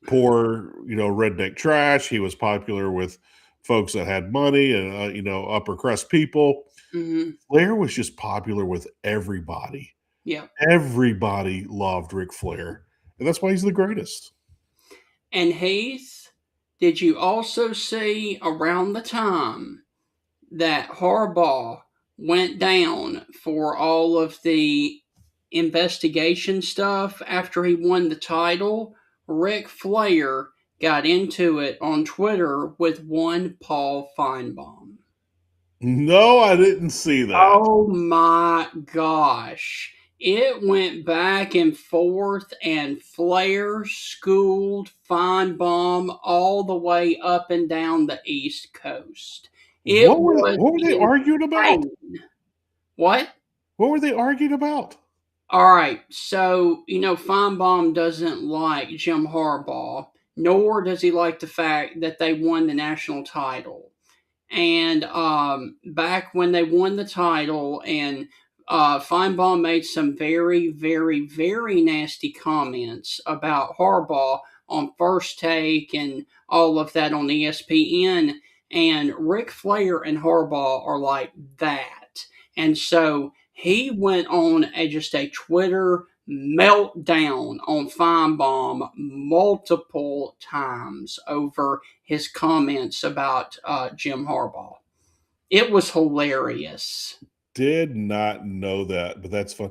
poor, redneck trash. He was popular with folks that had money and, upper crust people. Mm-hmm. Flair was just popular with everybody. Yeah. Everybody loved Ric Flair. And that's why he's the greatest. And Heath, did you also see around the time that Harbaugh went down for all of the investigation stuff after he won the title? Ric Flair got into it on Twitter with one Paul Feinbaum. No, I didn't see that. Oh my gosh. It went back and forth, and Flair schooled Feinbaum all the way up and down the East Coast. What were they arguing about? What? What were they arguing about? All right, so, Feinbaum doesn't like Jim Harbaugh, nor does he like the fact that they won the national title. And back when they won the title, and Feinbaum made some very, very, very nasty comments about Harbaugh on First Take and all of that on ESPN. And Ric Flair and Harbaugh are like that. And so he went on just a Twitter meltdown on Feinbaum multiple times over his comments about Jim Harbaugh. It was hilarious. Did not know that, but that's fun.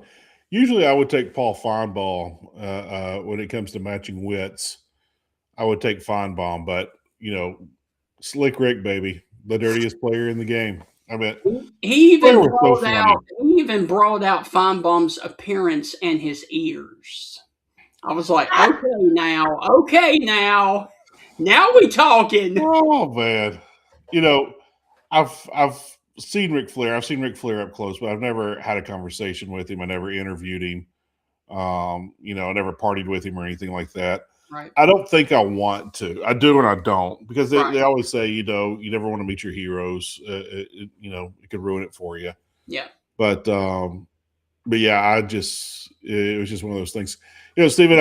Usually I would take Paul Feinbaum when it comes to matching wits. I would take Feinbaum, but, Slick Rick, baby, the dirtiest player in the game. I mean, he even brought out Feinbaum's appearance and his ears. I was like, okay now we talking. Oh man, I've seen Ric Flair. I've seen Ric Flair up close, but I've never had a conversation with him. I never interviewed him. I never partied with him or anything like that. Right. I don't think I want to. I do and I don't, because they always say, you never want to meet your heroes. It could ruin it for you. Yeah. But yeah, it was just one of those things. Stephen,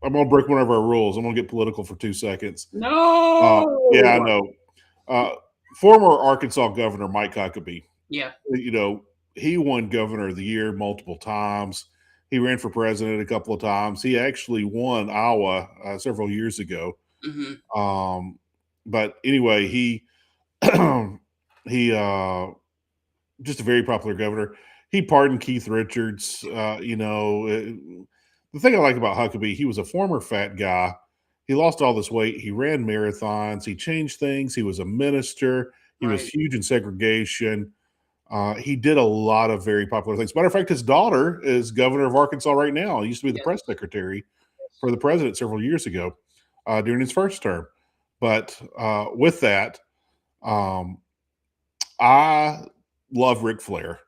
I'm gonna break one of our rules. I'm gonna get political for 2 seconds. No. Yeah, I know. Former Arkansas Governor Mike Huckabee. Yeah. You know, he won Governor of the Year multiple times. He ran for president a couple of times. He actually won Iowa several years ago. Mm-hmm. But anyway, he he just a very popular governor. He pardoned Keith Richards. The thing I like about Huckabee, he was a former fat guy. He lost all this weight. He ran marathons. He changed things. He was a minister. He was Right. huge in segregation. He did a lot of very popular things. Matter of fact, his daughter is governor of Arkansas right now. He used to be the Yes. press secretary for the president several years ago during his first term. But with that, I love Ric Flair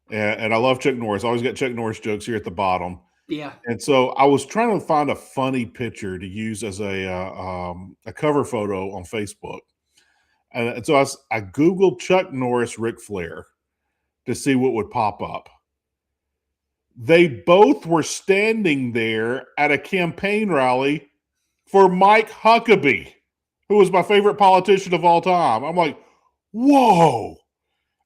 and I love Chuck Norris. I always got Chuck Norris jokes here at the bottom. Yeah. And so I was trying to find a funny picture to use as a cover photo on Facebook. And so I Googled Chuck Norris, Ric Flair to see what would pop up. They both were standing there at a campaign rally for Mike Huckabee, who was my favorite politician of all time. I'm like, whoa.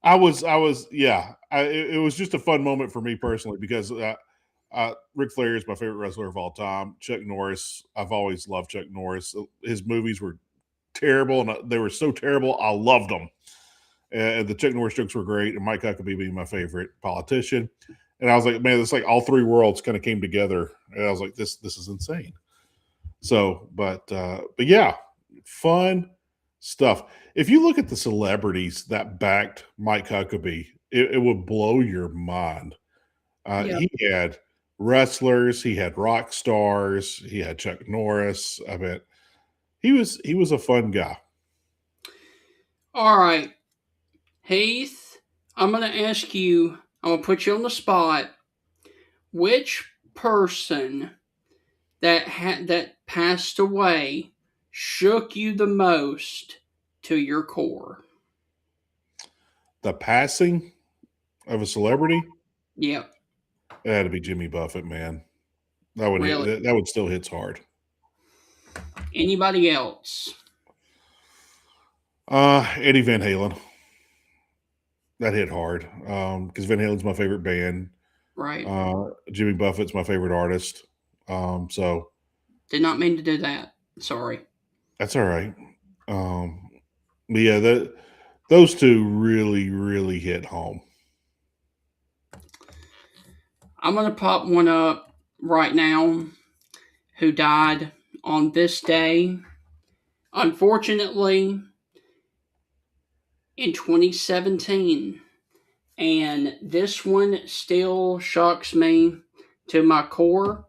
It was just a fun moment for me personally because Ric Flair is my favorite wrestler of all time. Chuck Norris, I've always loved Chuck Norris. His movies were terrible, and they were so terrible, I loved them. And the Chuck Norris jokes were great, and Mike Huckabee being my favorite politician. And I was like, man, it's like all three worlds kind of came together. And I was like, this is insane. So, but yeah, fun stuff. If you look at the celebrities that backed Mike Huckabee, it would blow your mind. Yeah. He had wrestlers, he had rock stars, he had Chuck Norris. I mean, he was a fun guy. All right, Heath, I'm going to ask you, I'm going to put you on the spot. Which person that passed away shook you the most to your core? The passing of a celebrity, Yeah. it had to be Jimmy Buffett, man. That would Really? that would still hits hard. Anybody else? Eddie Van Halen. That hit hard because Van Halen's my favorite band. Right. Jimmy Buffett's my favorite artist. So Did not mean to do that. Sorry. that's all right. But yeah, those two really, really hit home. I'm going to pop one up right now who died on this day. Unfortunately, in 2017. And this one still shocks me to my core.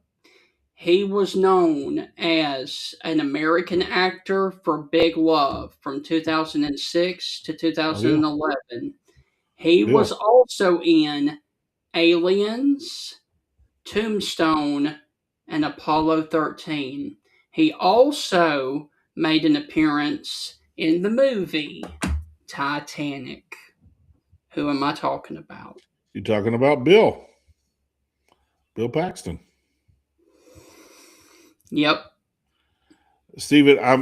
He was known as an American actor for Big Love from 2006 to 2011. He was also in Aliens, Tombstone, and Apollo 13. He also made an appearance in the movie Titanic. Who am I talking about? You're talking about Bill Paxton. Yep. Steven, I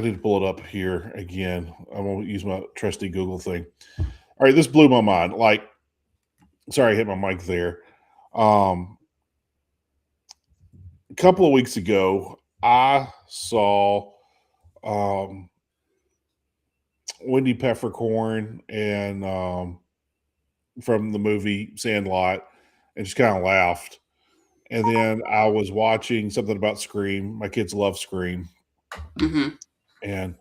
need to pull it up here again. I'm going to use my trusty Google thing. All right, this blew my mind. Like, sorry, I hit my mic there. A couple of weeks ago, I saw Wendy Peppercorn and from the movie Sandlot, and just kind of laughed. And then I was watching something about Scream. My kids love Scream. Mm-hmm. And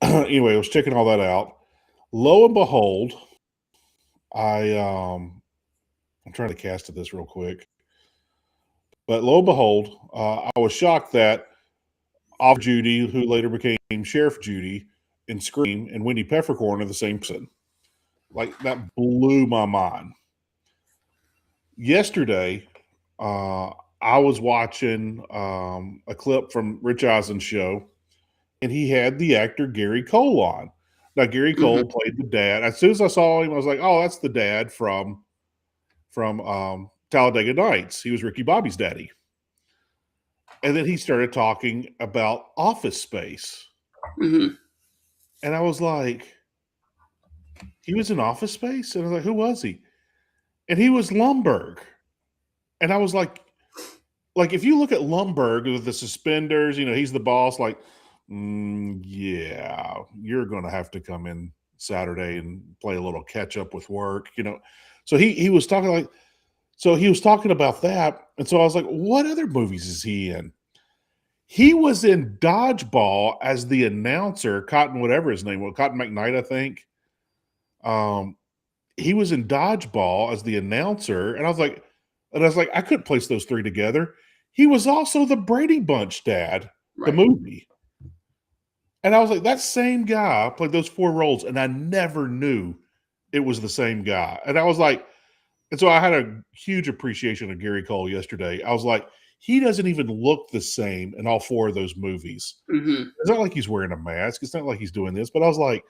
anyway, I was checking all that out. Lo and behold, I'm trying to cast at this real quick. But lo and behold, I was shocked that Officer Judy, who later became Sheriff Judy in Scream, and Wendy Peppercorn are the same person. Like, that blew my mind. Yesterday, I was watching a clip from Rich Eisen's show, and he had the actor Gary Cole on. Now, Gary Cole played the dad. As soon as I saw him, I was like, oh, that's the dad from Talladega Nights. He was Ricky Bobby's daddy. And then he started talking about Office Space. Mm-hmm. And I was like, he was in Office Space? And I was like, who was he? And he was Lumbergh. And I was like, if you look at Lumbergh with the suspenders, he's the boss, like, yeah, you're going to have to come in Saturday and play a little catch up with work, So he was talking he was talking about that. And so I was like, what other movies is he in? He was in Dodgeball as the announcer, Cotton, whatever his name was, Cotton McKnight, I think. He was in Dodgeball as the announcer, and I was like, I couldn't place those three together. He was also the Brady Bunch dad, the movie. And I was like, that same guy played those four roles, and I never knew it was the same guy. And I was like, and so I had a huge appreciation of Gary Cole yesterday. I was like, he doesn't even look the same in all four of those movies. Mm-hmm. It's not like he's wearing a mask. It's not like he's doing this. But I was like,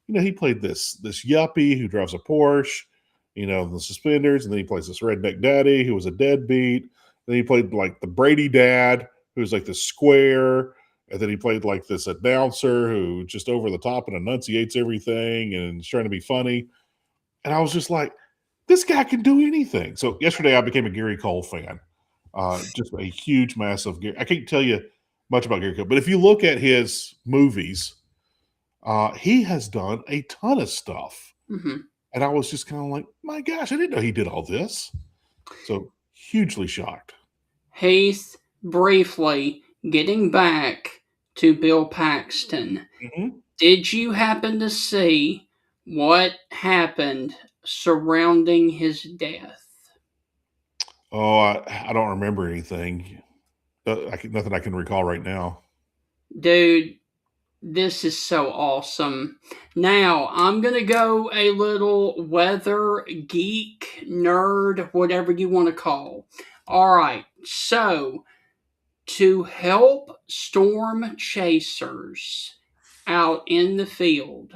he played this yuppie who drives a Porsche, the suspenders, and then he plays this redneck daddy who was a deadbeat. Then he played like the Brady dad, who's like the square, and then he played like this announcer who just over the top and enunciates everything and is trying to be funny. And I was just like, this guy can do anything. So yesterday I became a Gary Cole fan. Just a huge, massive Gary. I can't tell you much about Gary Cole, but if you look at his movies, he has done a ton of stuff. Mm-hmm. And I was just kind of like, my gosh, I didn't know he did all this. So hugely shocked. Heath, briefly, getting back to Bill Paxton, did you happen to see what happened surrounding his death? Oh, I don't remember anything. Nothing I can recall right now. Dude, this is so awesome. Now, I'm going to go a little weather geek, nerd, whatever you want to call. All right, so to help storm chasers out in the field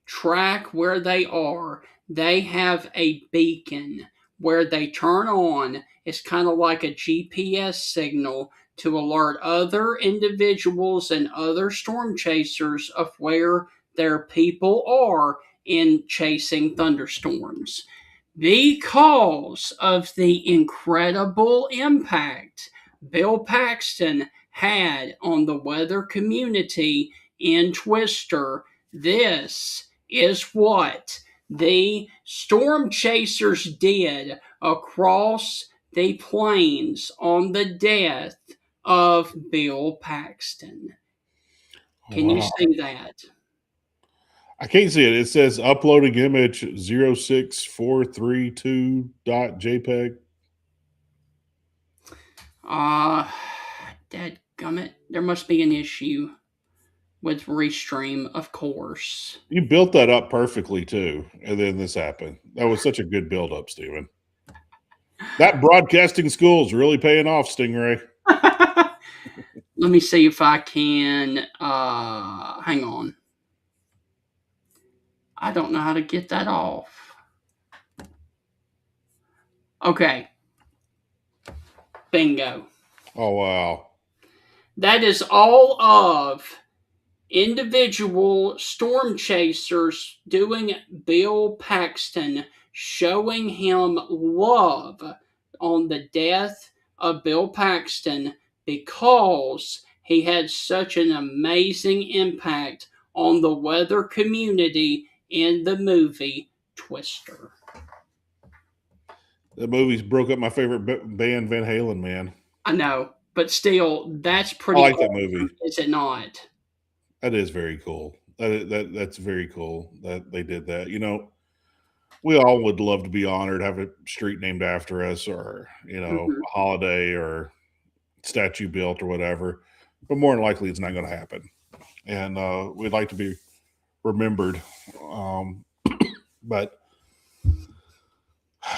track where they are, they have a beacon where they turn on. It's kind of like a GPS signal to alert other individuals and other storm chasers of where their people are in chasing thunderstorms. Because of the incredible impact Bill Paxton had on the weather community in Twister, this is what the storm chasers did across the plains on the death of Bill Paxton. Can you see that? I can't see it. It says uploading image 06432.jpg. Dadgummit. There must be an issue with Restream, of course. You built that up perfectly, too. And then this happened. That was such a good build-up, Steven. That broadcasting school is really paying off, Stingray. Let me see if I can. Hang on. I don't know how to get that off. Okay. Bingo. Oh, wow. That is all of individual storm chasers doing Bill Paxton, showing him love on the death of Bill Paxton because he had such an amazing impact on the weather community in the movie Twister. The movies broke up my favorite band, Van Halen, man. I know, but still, that's pretty I like cool, that movie. is it not? That is very cool. That's very cool that they did that. We all would love to be honored, have a street named after us, or a holiday or statue built or whatever. But more than likely, it's not going to happen. And we'd like to be remembered, but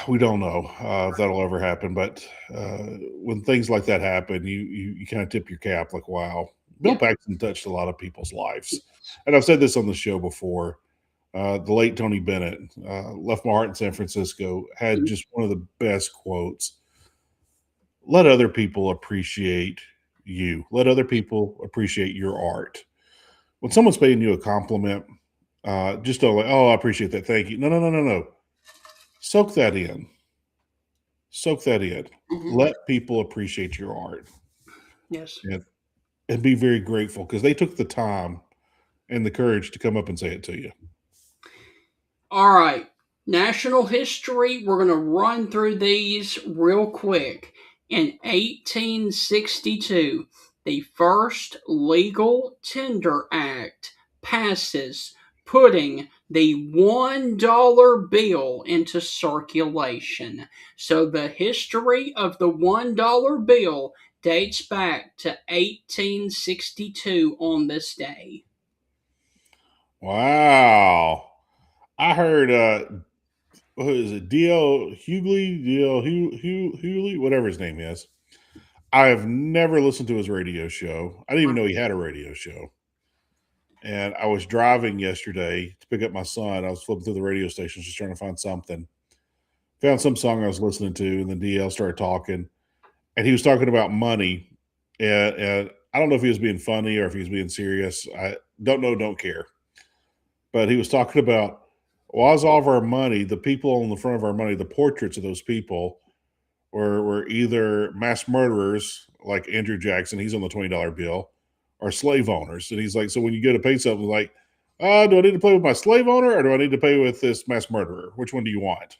we don't know if that'll ever happen. But when things like that happen, you kind of tip your cap, like, wow. Bill Paxton touched a lot of people's lives. And I've said this on the show before. The late Tony Bennett left my heart in San Francisco, had just one of the best quotes. Let other people appreciate you. Let other people appreciate your art. When someone's paying you a compliment, just don't like, oh, I appreciate that. Thank you. No. Soak that in. Soak that in. Let people appreciate your art. Yes. And be very grateful because they took the time and the courage to come up and say it to you. All right. National history, we're going to run through these real quick. In 1862, the first legal tender act passes, putting the $1 bill into circulation. So the history of the $1 bill dates back to 1862 on this day. Wow. I heard what is it? D.L. Hughley, whatever his name is. I have never listened to his radio show. I didn't even know he had a radio show. And I was driving yesterday to pick up my son. I was flipping through the radio stations just trying to find something. Found some song I was listening to, and then DL started talking. And he was talking about money. And I don't know if he was being funny or if he was being serious. I don't know, don't care. But he was talking about, was all of our money, the people on the front of our money, the portraits of those people were either mass murderers like Andrew Jackson, he's on the $20 bill, or slave owners. And he's like, so when you go to pay something, like, do I need to pay with my slave owner or do I need to pay with this mass murderer? Which one do you want?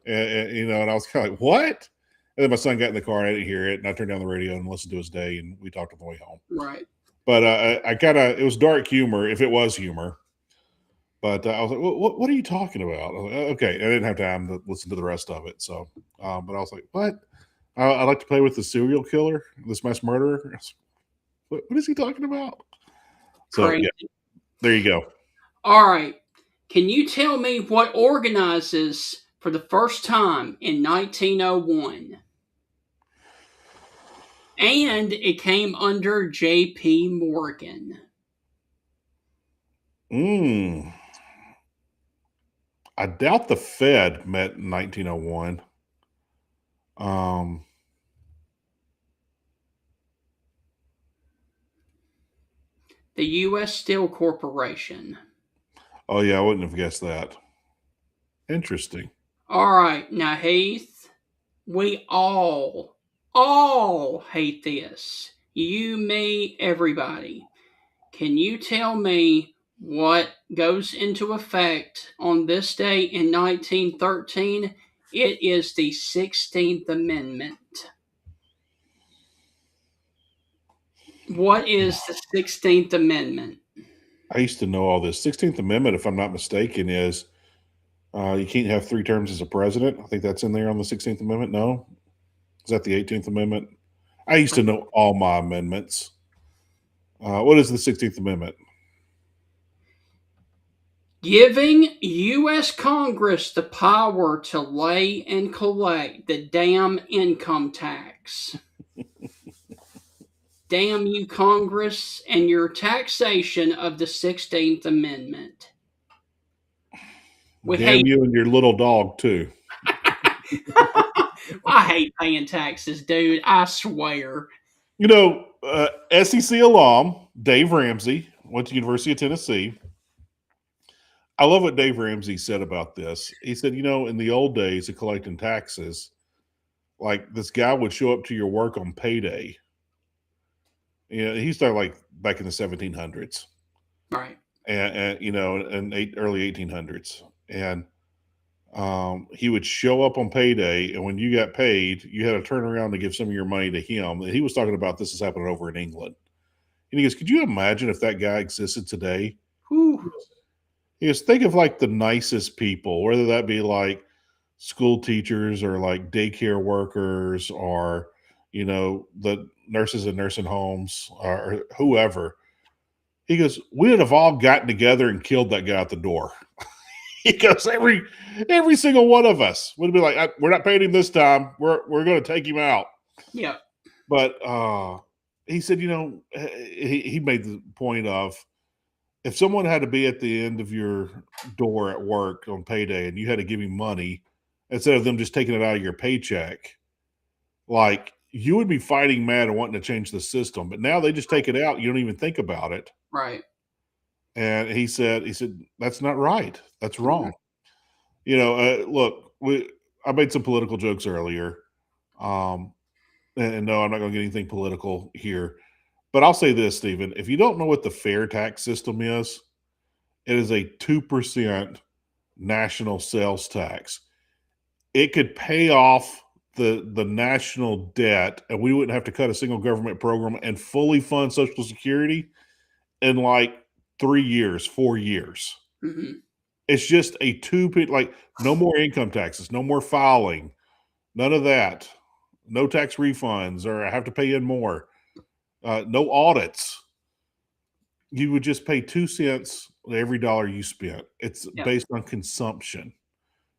And I was kind of like, what? And then my son got in the car and I didn't hear it. And I turned down the radio and listened to his day and we talked on the way home. Right. But I kind of, it was dark humor, if it was humor. But I was like, what are you talking about? I was like, okay. I didn't have time to listen to the rest of it. So, but I was like, what? I like to play with the serial killer, this mass murderer. What is he talking about? So, yeah, there you go. All right. Can you tell me what organizes for the first time in 1901? And it came under J.P. Morgan. I doubt the Fed met in 1901. The U.S. Steel Corporation. Oh, yeah, I wouldn't have guessed that. Interesting. All right. Now, Heath, we all hate this. You, me, everybody. Can you tell me what goes into effect on this day in 1913? It is the 16th Amendment. What is the 16th Amendment? I used to know all this. 16th Amendment, if I'm not mistaken, is you can't have 3 terms as a president. I think that's in there on the 16th Amendment. No? Is that the 18th Amendment? I used to know all my amendments. What is the 16th Amendment? Giving U.S. Congress the power to lay and collect the damn income tax. Damn you, Congress, and your taxation of the 16th Amendment. Damn you and your little dog, too. I hate paying taxes, dude. I swear. You know, SEC alum Dave Ramsey went to University of Tennessee. I love what Dave Ramsey said about this. He said, you know, in the old days of collecting taxes, like this guy would show up to your work on payday. You know, he started like back in the 1700s. Right. And you know, in early 1800s. And he would show up on payday, and when you got paid, you had to turn around to give some of your money to him. And he was talking about this is happening over in England. And he goes, could you imagine if that guy existed today? Whew. He goes, think of like the nicest people, whether that be like school teachers or like daycare workers or, you know, the nurses in nursing homes or whoever. He goes, we would have all gotten together and killed that guy at the door. He goes, every single one of us would be like, we're not paying him this time. We're going to take him out. Yeah. But he said, you know, he made the point of if someone had to be at the end of your door at work on payday and you had to give him money instead of them just taking it out of your paycheck, like you would be fighting mad and wanting to change the system. But now they just take it out. You don't even think about it. Right. And he said, that's not right. That's wrong. You know, look, I made some political jokes earlier. And no, I'm not going to get anything political here. But I'll say this, Stephen. If you don't know what the fair tax system is, it is a 2% national sales tax. It could pay off the national debt, and we wouldn't have to cut a single government program and fully fund Social Security in like 3 years, 4 years. Mm-hmm. It's just a like no more income taxes, no more filing, none of that. No tax refunds, or I have to pay in more. No audits. You would just pay 2 cents every dollar you spent. It's based on consumption.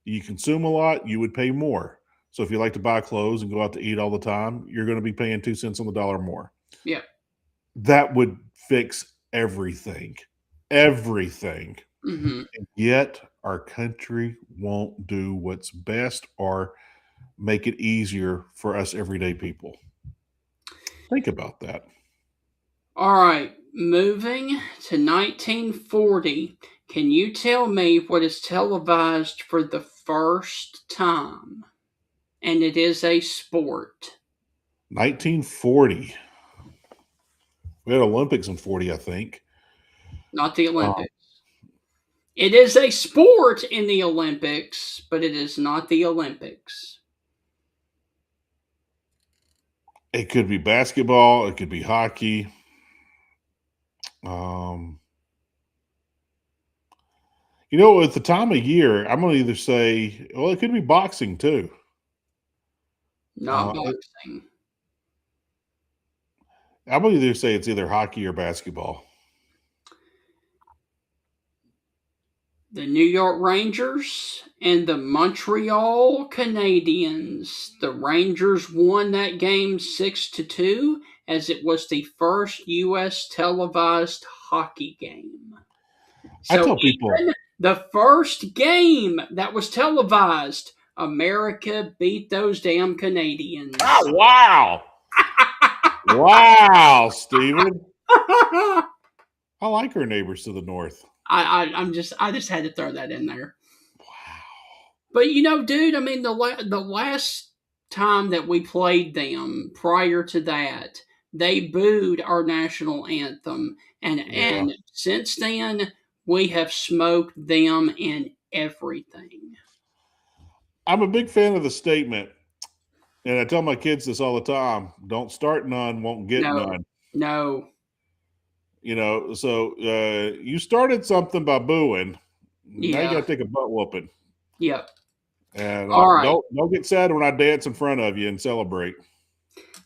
You consume a lot, you would pay more. So if you like to buy clothes and go out to eat all the time, you're going to be paying 2 cents on the dollar more. Yeah. That would fix everything. Everything. Mm-hmm. And yet our country won't do what's best or make it easier for us everyday people. Think about that. All right. Moving to 1940. Can you tell me what is televised for the first time? And it is a sport. 1940. We had Olympics in 40, I think. Not the Olympics. It is a sport in the Olympics, but it is not the Olympics. It could be basketball. It could be hockey. You know, at the time of year, I'm going to either say, well, it could be boxing too. Not boxing. I'm going to either say it's either hockey or basketball. The New York Rangers and the Montreal Canadiens. The Rangers won that game 6-2, as it was the first U.S. televised hockey game. So I tell people, the first game that was televised, America beat those damn Canadians. Oh, wow. Wow, Stephen. I like our neighbors to the north. I just had to throw that in there. Wow. But you know, dude, I mean, the last time that we played them, prior to that, they booed our national anthem, and since then we have smoked them in everything. I'm a big fan of the statement, and I tell my kids this all the time: don't start none, won't get none. No. You know, so you started something by booing. Yeah. Now you got to take a butt whooping. Yep. And all right. Don't get sad when I dance in front of you and celebrate.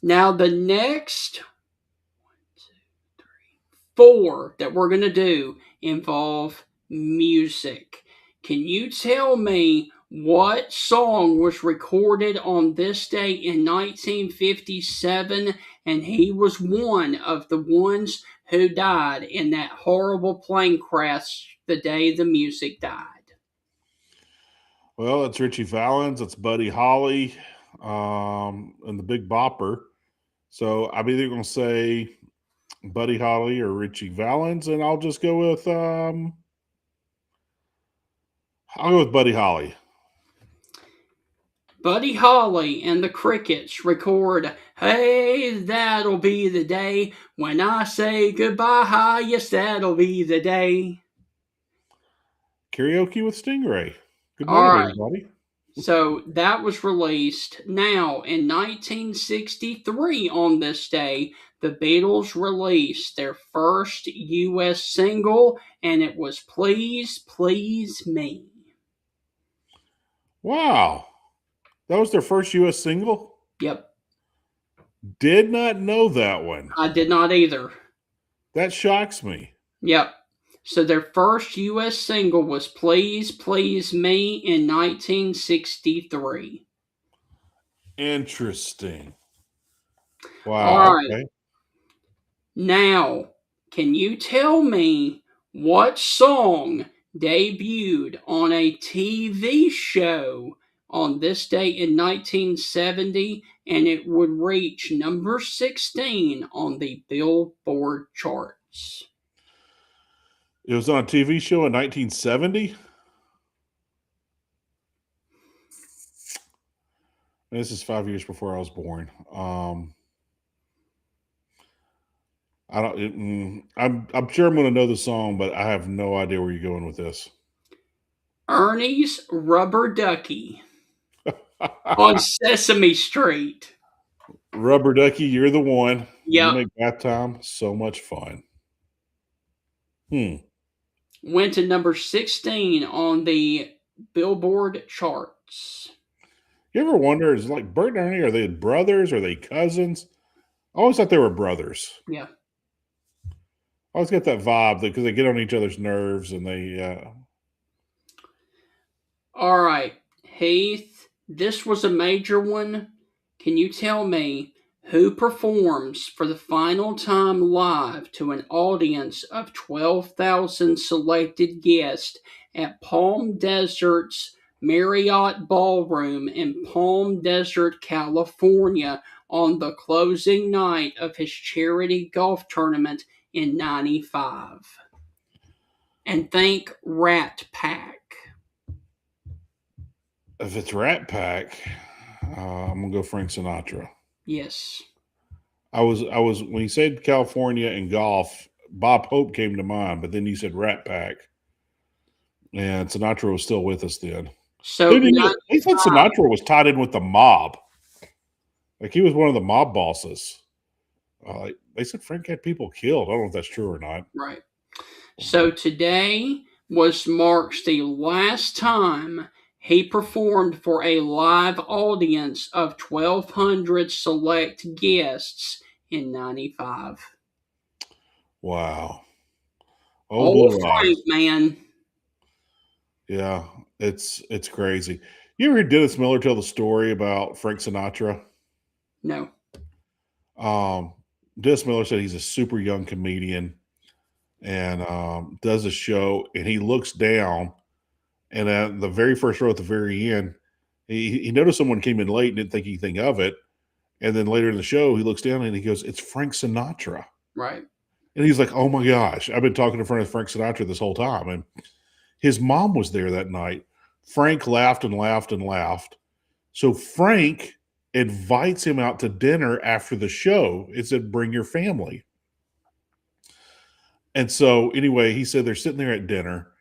Now the next 4 that we're going to do involve music. Can you tell me what song was recorded on this day in 1957, and he was one of the ones who died in that horrible plane crash the day the music died? Well, it's Richie Valens, it's Buddy Holly, and the Big Bopper. So I'm either going to say Buddy Holly or Richie Valens, and I'll just go with Buddy Holly. Buddy Holly and the Crickets record, "Hey, that'll be the day when I say goodbye. Yes, that'll be the day." Karaoke with Stingray. Good morning, everybody. So that was released. Now, in 1963, on this day, the Beatles released their first U.S. single, and it was "Please, Please Me." Wow. That was their first U.S. single? Yep. Did not know that one. I did not either. That shocks me. Yep. So their first U.S. single was "Please, Please Me" in 1963. Interesting. Wow. All right. Okay. Now, can you tell me what song debuted on a TV show on this day in 1970, and it would reach number 16 on the Billboard charts. It was on a TV show in 1970. This is 5 years before I was born. I don't. I'm sure I'm going to know the song, but I have no idea where you're going with this. Ernie's Rubber Ducky on Sesame Street. Rubber Ducky, you're the one. Yep. You make bath time so much fun. Went to number 16 on the Billboard charts. You ever wonder, is like Bert and Ernie, are they brothers? Are they cousins? I always thought they were brothers. Yeah. I always get that vibe because they get on each other's nerves and they. All right, Heath, this was a major one. Can you tell me who performs for the final time live to an audience of 12,000 selected guests at Palm Desert's Marriott Ballroom in Palm Desert, California on the closing night of his charity golf tournament in '95? And think Rat Pack. If it's Rat Pack, I'm gonna go Frank Sinatra. Yes. I was when you said California and golf, Bob Hope came to mind, but then you said Rat Pack, and Sinatra was still with us then. So he said Sinatra was tied in with the mob, like he was one of the mob bosses. They said Frank had people killed. I don't know if that's true or not. Right. So today marks the last time he performed for a live audience of 1,200 select guests in '95. Wow. Old Frank, man. Yeah, it's crazy. You ever hear Dennis Miller tell the story about Frank Sinatra? No. Dennis Miller said he's a super young comedian and does a show, and he looks down, and at the very first row at the very end, he noticed someone came in late and didn't think anything of it. And then later in the show, he looks down and he goes, "It's Frank Sinatra." Right. And he's like, "Oh my gosh, I've been talking in front of Frank Sinatra this whole time." And his mom was there that night. Frank laughed and laughed and laughed. So Frank invites him out to dinner after the show. It said, "Bring your family." And so anyway, he said they're sitting there at dinner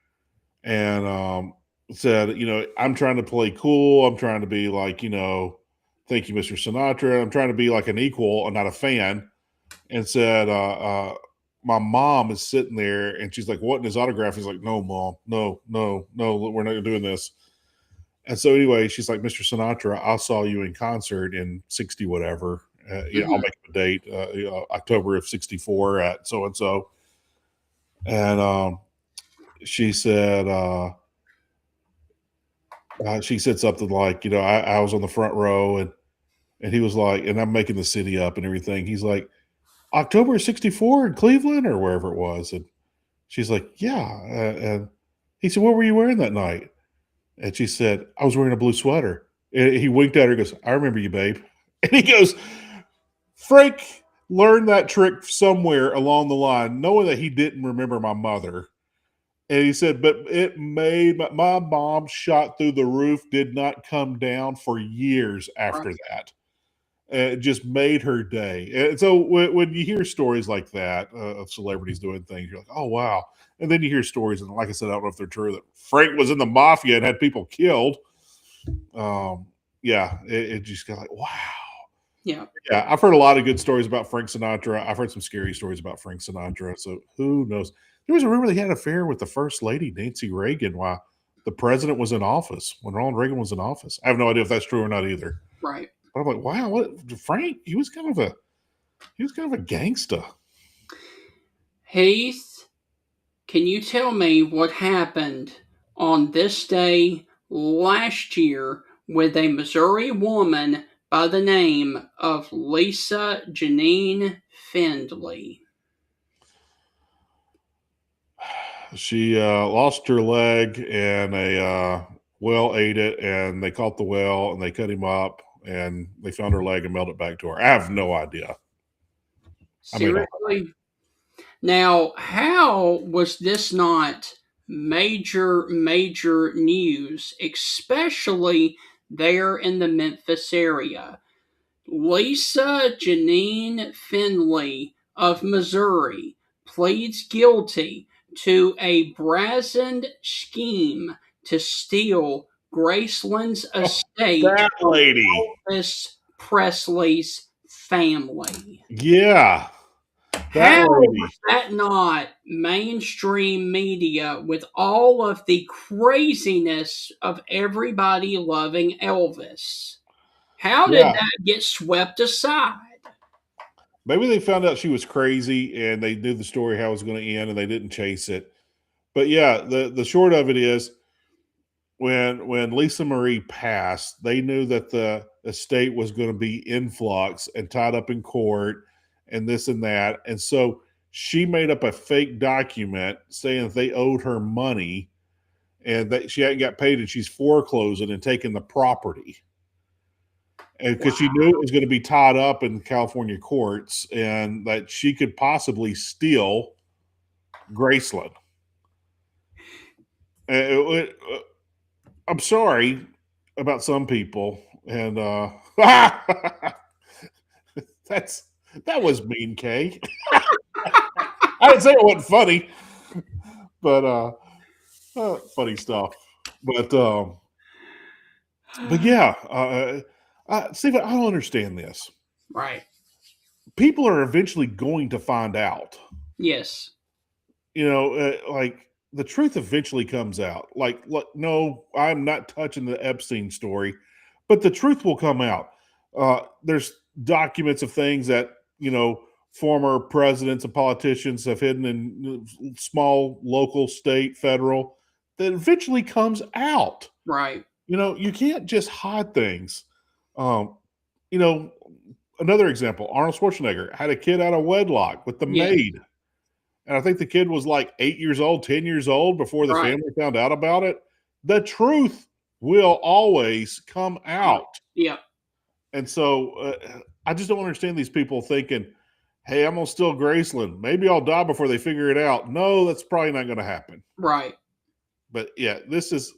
and said, "I'm trying to play cool. I'm trying to be like, thank you, Mr. Sinatra. I'm trying to be like an equal and not a fan." And said, "My mom is sitting there," and she's like, "Wanting his autograph?" He's like, "No, Mom, no, we're not doing this." And so anyway, she's like, "Mr. Sinatra, I saw you in concert in 60 whatever. I'll make a date, October of 64 at so and so." And she said, she said something like, I was on the front row, and he was like, and I'm making the city up and everything. He's like, "October 64 in Cleveland," or wherever it was. And she's like, "Yeah." And he said, "What were you wearing that night?" And she said, "I was wearing a blue sweater." And he winked at her and goes, "I remember you, babe." And he goes, Frank learned that trick somewhere along the line, knowing that he didn't remember my mother. And he said, but it made my mom shot through the roof, did not come down for years after that. It just made her day. And so when you hear stories like that of celebrities doing things, you're like, oh, wow. And then you hear stories, and like I said, I don't know if they're true, that Frank was in the mafia and had people killed. It just got like, wow. Yeah. Yeah, I've heard a lot of good stories about Frank Sinatra. I've heard some scary stories about Frank Sinatra. So who knows? There was a rumor that he had an affair with the first lady, Nancy Reagan, while the president was in office, when Ronald Reagan was in office. I have no idea if that's true or not either. Right. But I'm like, wow, what Frank? He was kind of a gangster. Heath, can you tell me what happened on this day last year with a Missouri woman by the name of Lisa Janine Findley? She lost her leg, and a whale ate it, and they caught the whale, and they cut him up, and they found her leg and mailed it back to her. I have no idea. Seriously? Now, how was this not major news, especially there in the Memphis area? Lisa Janine Finley of Missouri pleads guilty to a brazen scheme to steal Graceland's estate That lady. from Elvis Presley's family. Yeah. How lady. was that not mainstream media with all of the craziness of everybody loving Elvis? How did that get swept aside? Maybe they found out she was crazy and they knew the story how it was going to end and they didn't chase it. But yeah, the short of it is when Lisa Marie passed, they knew that the estate was going to be in flux and tied up in court and this and that. And so she made up a fake document saying that they owed her money and that she hadn't got paid and she's foreclosing and taking the property. And because she knew it was going to be tied up in California courts and that she could possibly steal Graceland. I'm sorry about some people, and that was mean, Kay. I didn't say it wasn't funny, but funny stuff. But yeah, Stephen, I don't understand this. Right. People are eventually going to find out. Yes. You know, like the truth eventually comes out. Like, no, I'm not touching the Epstein story, but the truth will come out. There's documents of things that, you know, former presidents and politicians have hidden in small, local, state, federal, that eventually comes out. Right. You know, you can't just hide things. You know, another example, Arnold Schwarzenegger had a kid out of wedlock with the maid. And I think the kid was like 8 years old, 10 years old before the family found out about it. The truth will always come out. Yeah. And so I just don't understand these people thinking, hey, I'm going to steal Graceland. Maybe I'll die before they figure it out. No, that's probably not going to happen. Right. But yeah, it's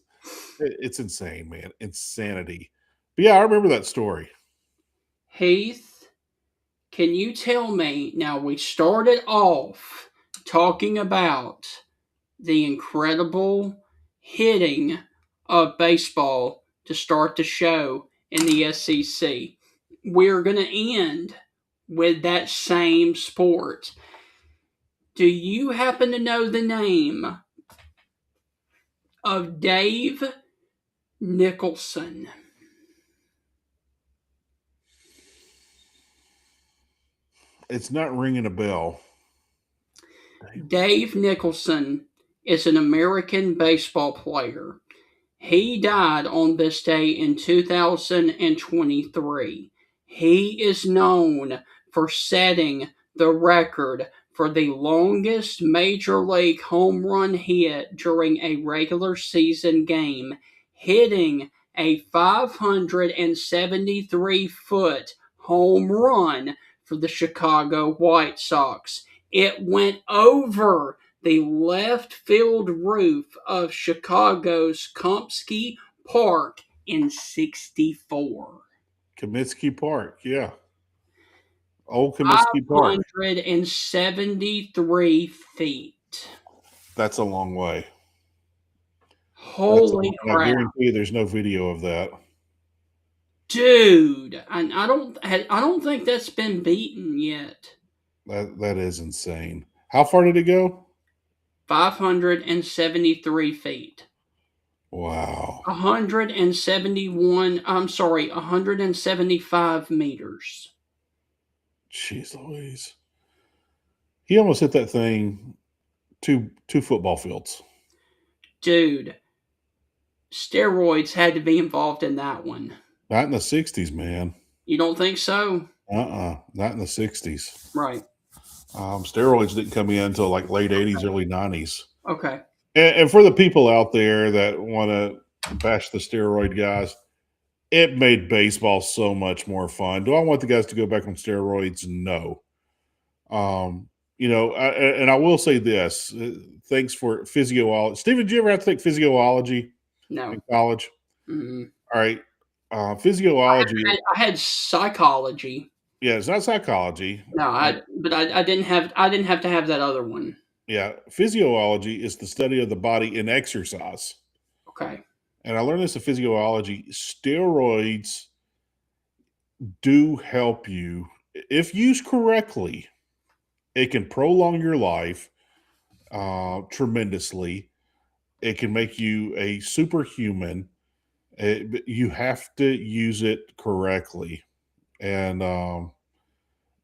insane, man. Insanity. But yeah, I remember that story. Heath, can you tell me, now we started off talking about the incredible hitting of baseball to start the show in the SEC. We're going to end with that same sport. Do you happen to know the name of Dave Nicholson? It's not ringing a bell. Dave Nicholson is an American baseball player. He died on this day in 2023. He is known for setting the record for the longest major league home run hit during a regular season game, hitting a 573-foot home run for the Chicago White Sox. It went over the left field roof of Chicago's Comiskey Park in '64. Comiskey Park, yeah. Old Comiskey Park. 573 feet. That's a long way. Holy crap. I guarantee you there's no video of that. Dude, I don't think that's been beaten yet. That is insane. How far did it go? 573 feet. Wow. 175 meters. Jeez Louise. He almost hit that thing two football fields. Dude, steroids had to be involved in that one. Not in the 60s, man. You don't think so? Not in the 60s. Right. Steroids didn't come in until like late 80s, early 90s. Okay. And for the people out there that want to bash the steroid guys, it made baseball so much more fun. Do I want the guys to go back on steroids? No. And I will say this: thanks for physiology. Stephen, did you ever have to take physiology No. in college? Mm. All right, physiology. I had psychology. Yeah, it's not psychology. No, I didn't have to have that other one. Yeah, physiology is the study of the body in exercise. Okay. And I learned this in physiology. Steroids do help you if used correctly. It can prolong your life tremendously. It can make you a superhuman. But you have to use it correctly. And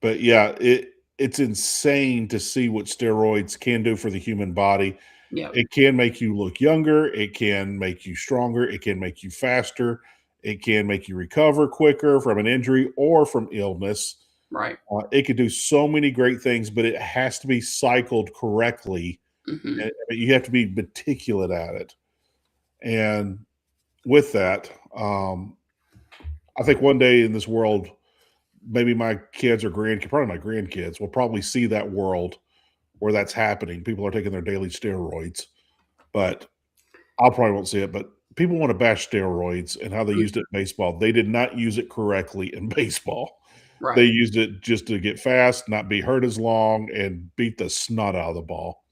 but yeah, it's insane to see what steroids can do for the human body. Yeah. It can make you look younger. It can make you stronger. It can make you faster. It can make you recover quicker from an injury or from illness. Right. It could do so many great things, but it has to be cycled correctly. Mm-hmm. You have to be meticulous at it. And with that, I think one day in this world, maybe my kids or grandkids, probably my grandkids, will probably see that world where that's happening. People are taking their daily steroids, but I probably won't see it. But people want to bash steroids and how they used it in baseball. They did not use it correctly in baseball. Right. They used it just to get fast, not be hurt as long, and beat the snot out of the ball.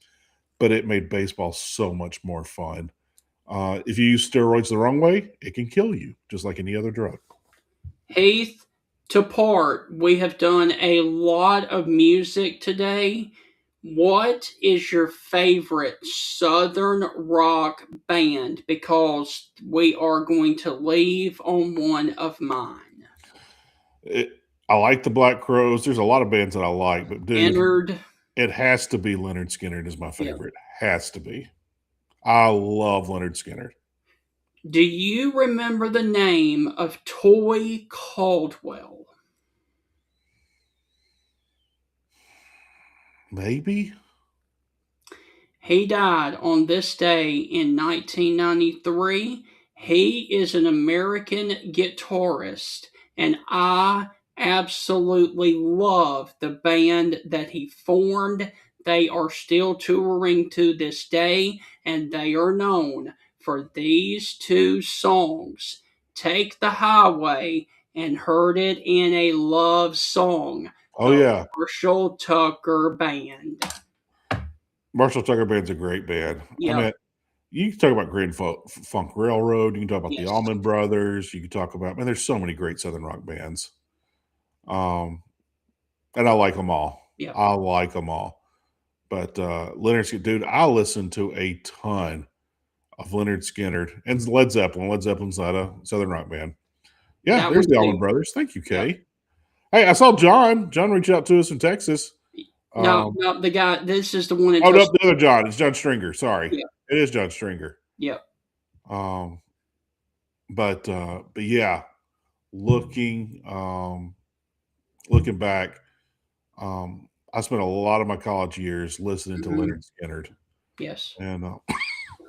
But it made baseball so much more fun. If you use steroids the wrong way, it can kill you, just like any other drug. Heath, to part, we have done a lot of music today. What is your favorite Southern rock band? Because we are going to leave on one of mine. I like the Black Crowes. There's a lot of bands that I like, but dude, Leonard. It has to be Leonard Skinner is my favorite. Has to be. I love Leonard Skinner. Do you remember the name of Toy Caldwell? Maybe. He died on this day in 1993. He is an American guitarist, and I absolutely love the band that he formed. They are still touring to this day, and they are known for these two songs, Take the Highway and Heard It in a Love Song. Oh, yeah. Marshall Tucker Band. Marshall Tucker Band's a great band. Yep. I mean, you can talk about Grand Funk Railroad. You can talk about the Yes. Allman Brothers. You can talk about, man, there's so many great Southern rock bands. And I like them all. Yep. I like them all. But Leonard Skinner, dude, I listen to a ton of Leonard Skinner and Led Zeppelin. Led Zeppelin's not a Southern rock band. Yeah, That there's would the be- Allman Brothers. Thank you, Kay. Yep. Hey, I saw John. John reached out to us from Texas. No, the guy. This is the one. That Oh, no, the other John. It's John Stringer. Sorry, Yeah. It is John Stringer. Yep. But yeah, looking back, I spent a lot of my college years listening to Leonard Skinner. Yes. And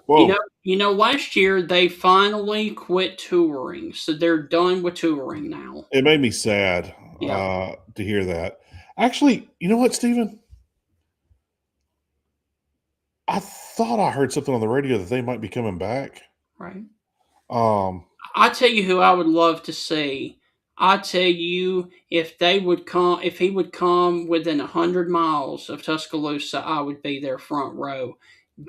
whoa, You know, last year they finally quit touring, so they're done with touring now. it made me sad to hear that. Actually, you know what, Stephen? I thought I heard something on the radio that they might be coming back. Right. I tell you who I would love to see. I tell you, if he would come within 100 miles of Tuscaloosa, I would be their front row.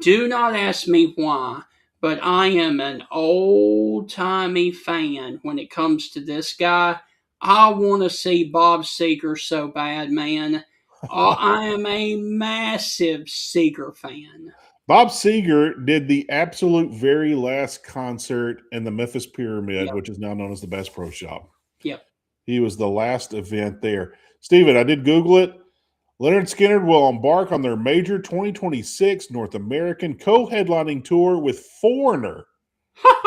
Do not ask me why, but I am an old-timey fan when it comes to this guy. I want to see Bob Seger so bad, man. I am a massive Seger fan. Bob Seger did the absolute very last concert in the Memphis Pyramid, which is now known as the Bass Pro Shop. Yep. He was the last event there. Stephen, I did Google it. Leonard Skinner will embark on their major 2026 North American co-headlining tour with Foreigner,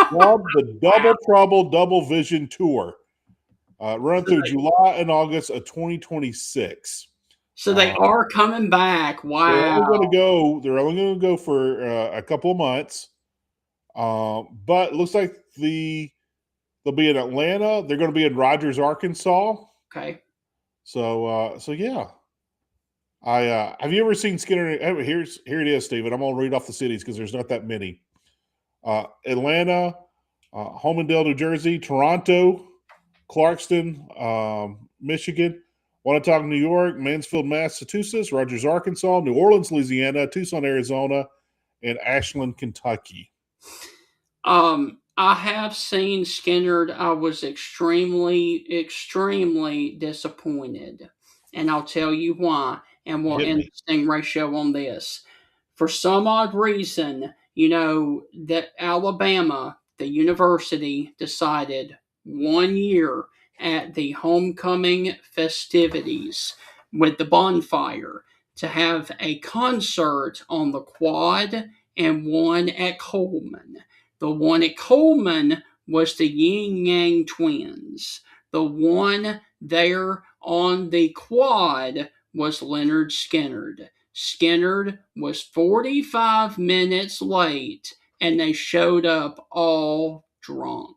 called the Double Trouble Double Vision Tour, run through July and August of 2026. So they are coming back. Wow. They're only going to go for a couple of months. But it looks like the They'll be in Atlanta. They're going to be in Rogers, Arkansas. Okay. So yeah. Have you ever seen Skinner? Here it is, Stephen. I'm gonna read off the cities because there's not that many. Atlanta, Homondale, New Jersey, Toronto, Clarkston, Michigan, Wanatag, New York, Mansfield, Massachusetts, Rogers, Arkansas, New Orleans, Louisiana, Tucson, Arizona, and Ashland, Kentucky. I have seen Skinner. I was extremely, extremely disappointed, and I'll tell you why. And we'll Hit end me. the Stingray show on this. For some odd reason, that Alabama, the university, decided 1 year at the homecoming festivities with the bonfire to have a concert on the quad and one at Coleman. The one at Coleman was the Yin Yang Twins. The one there on the quad was Leonard Skinnard. Skinnard was 45 minutes late, and they showed up all drunk.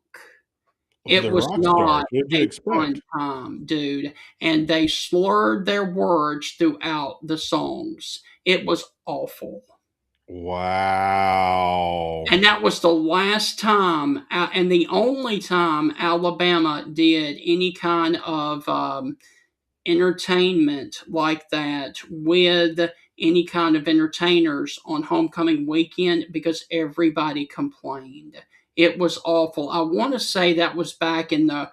It They're was rock stars. not What did you a expect? fun time, dude. And they slurred their words throughout the songs. It was awful. Wow. And that was the last time, and the only time Alabama did any kind of entertainment like that with any kind of entertainers on homecoming weekend because everybody complained. It was awful. I want to say that was back in the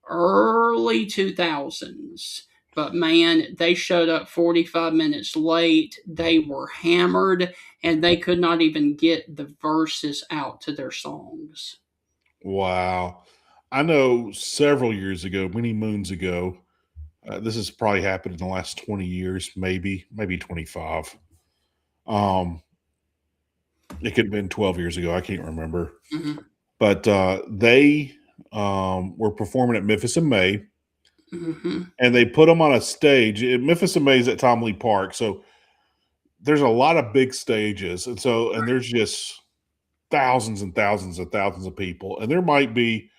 early 2000s. But man, they showed up 45 minutes late. They were hammered and they could not even get the verses out to their songs. Wow. I know several years ago, many moons ago, this has probably happened in the last 20 years, maybe 25. It could have been 12 years ago. I can't remember. Mm-hmm. But they were performing at Memphis in May, Mm-hmm. and they put them on a stage. Memphis in May is at Tom Lee Park. So there's a lot of big stages. And there's just thousands and thousands and thousands of people. And there might be